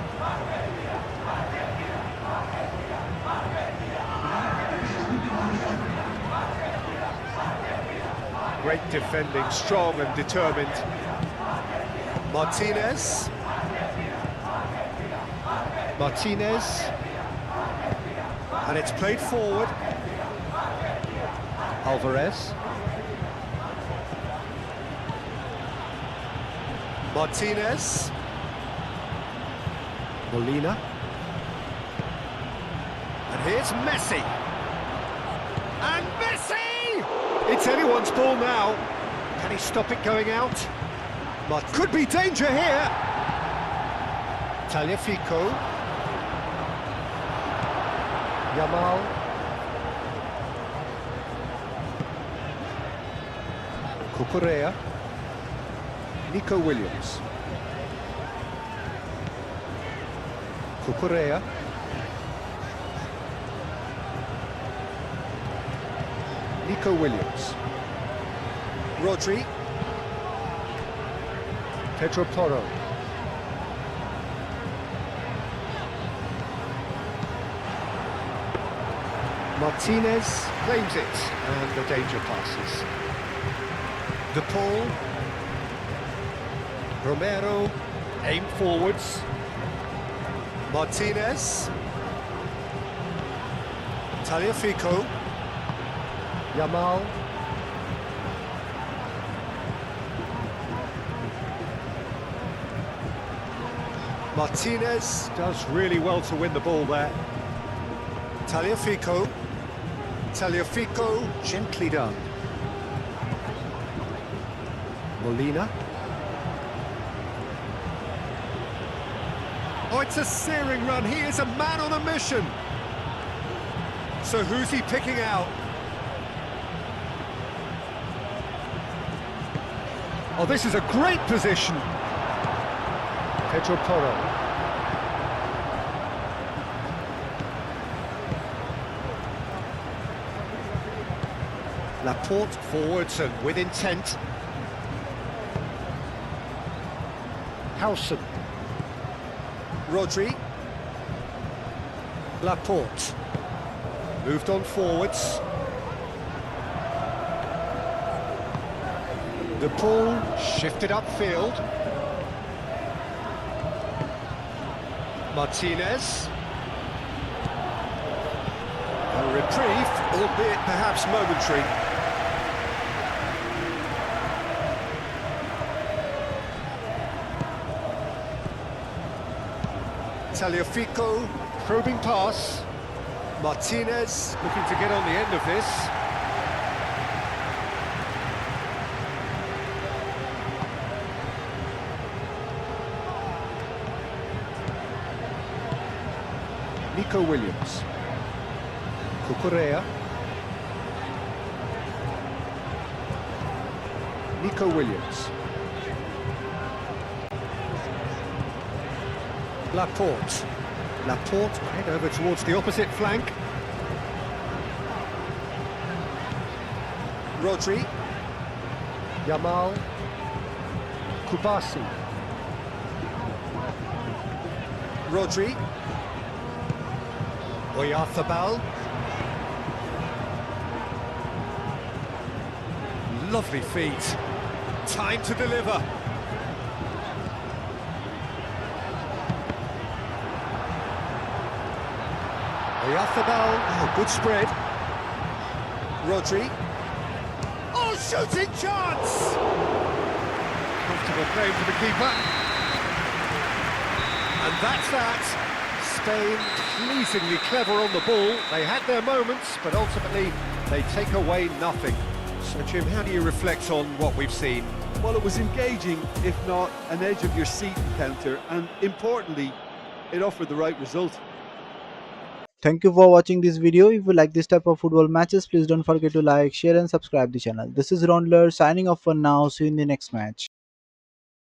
Great defending, strong and determined. Martinez. Martinez. And it's played forward. Alvarez. Martinez. Molina. And here's Messi. And Messi! It's anyone's ball now. Can he stop it going out? Could be danger here. Tagliafico. Yamal. Cucurella. Nico Williams. Cucurella. Nico Williams. Rodri. Pedro Porro. Martinez claims it, and the danger passes. De Paul. Romero, aim forwards. Martinez. Tagliafico. Yamal. Martinez does really well to win the ball there. Tagliafico. Tagliafico, gently done. Molina. Oh, it's a searing run. He is a man on a mission. So who's he picking out? Oh, this is a great position. Pedro Porro. Laporte forwards and with intent. Howson. Rodri. Laporte. Moved on forwards. De Paul shifted upfield. Martinez. A reprieve, albeit perhaps momentary. Tagliafico, probing pass. Martinez looking to get on the end of this. Nico Williams. Cucurella. Nico Williams. Laporte. Laporte head over towards the opposite flank. Rodri. Yamal. Kubasi. Rodri. Oyarzabal. Lovely feet. Time to deliver. Oyarzabal, oh, good spread. Rodri. Oh, shooting chance! Comfortable play for the keeper. And that's that. Spain pleasingly clever on the ball. They had their moments, but ultimately they take away nothing. So, Jim, how do you reflect on what we've seen? Well, it was engaging, if not an edge of your seat encounter, and importantly, it offered the right result. Thank you for watching this video. If you like this type of football matches, please don't forget to like, share and subscribe the channel. This is Raundler signing off for now. See you in the next match.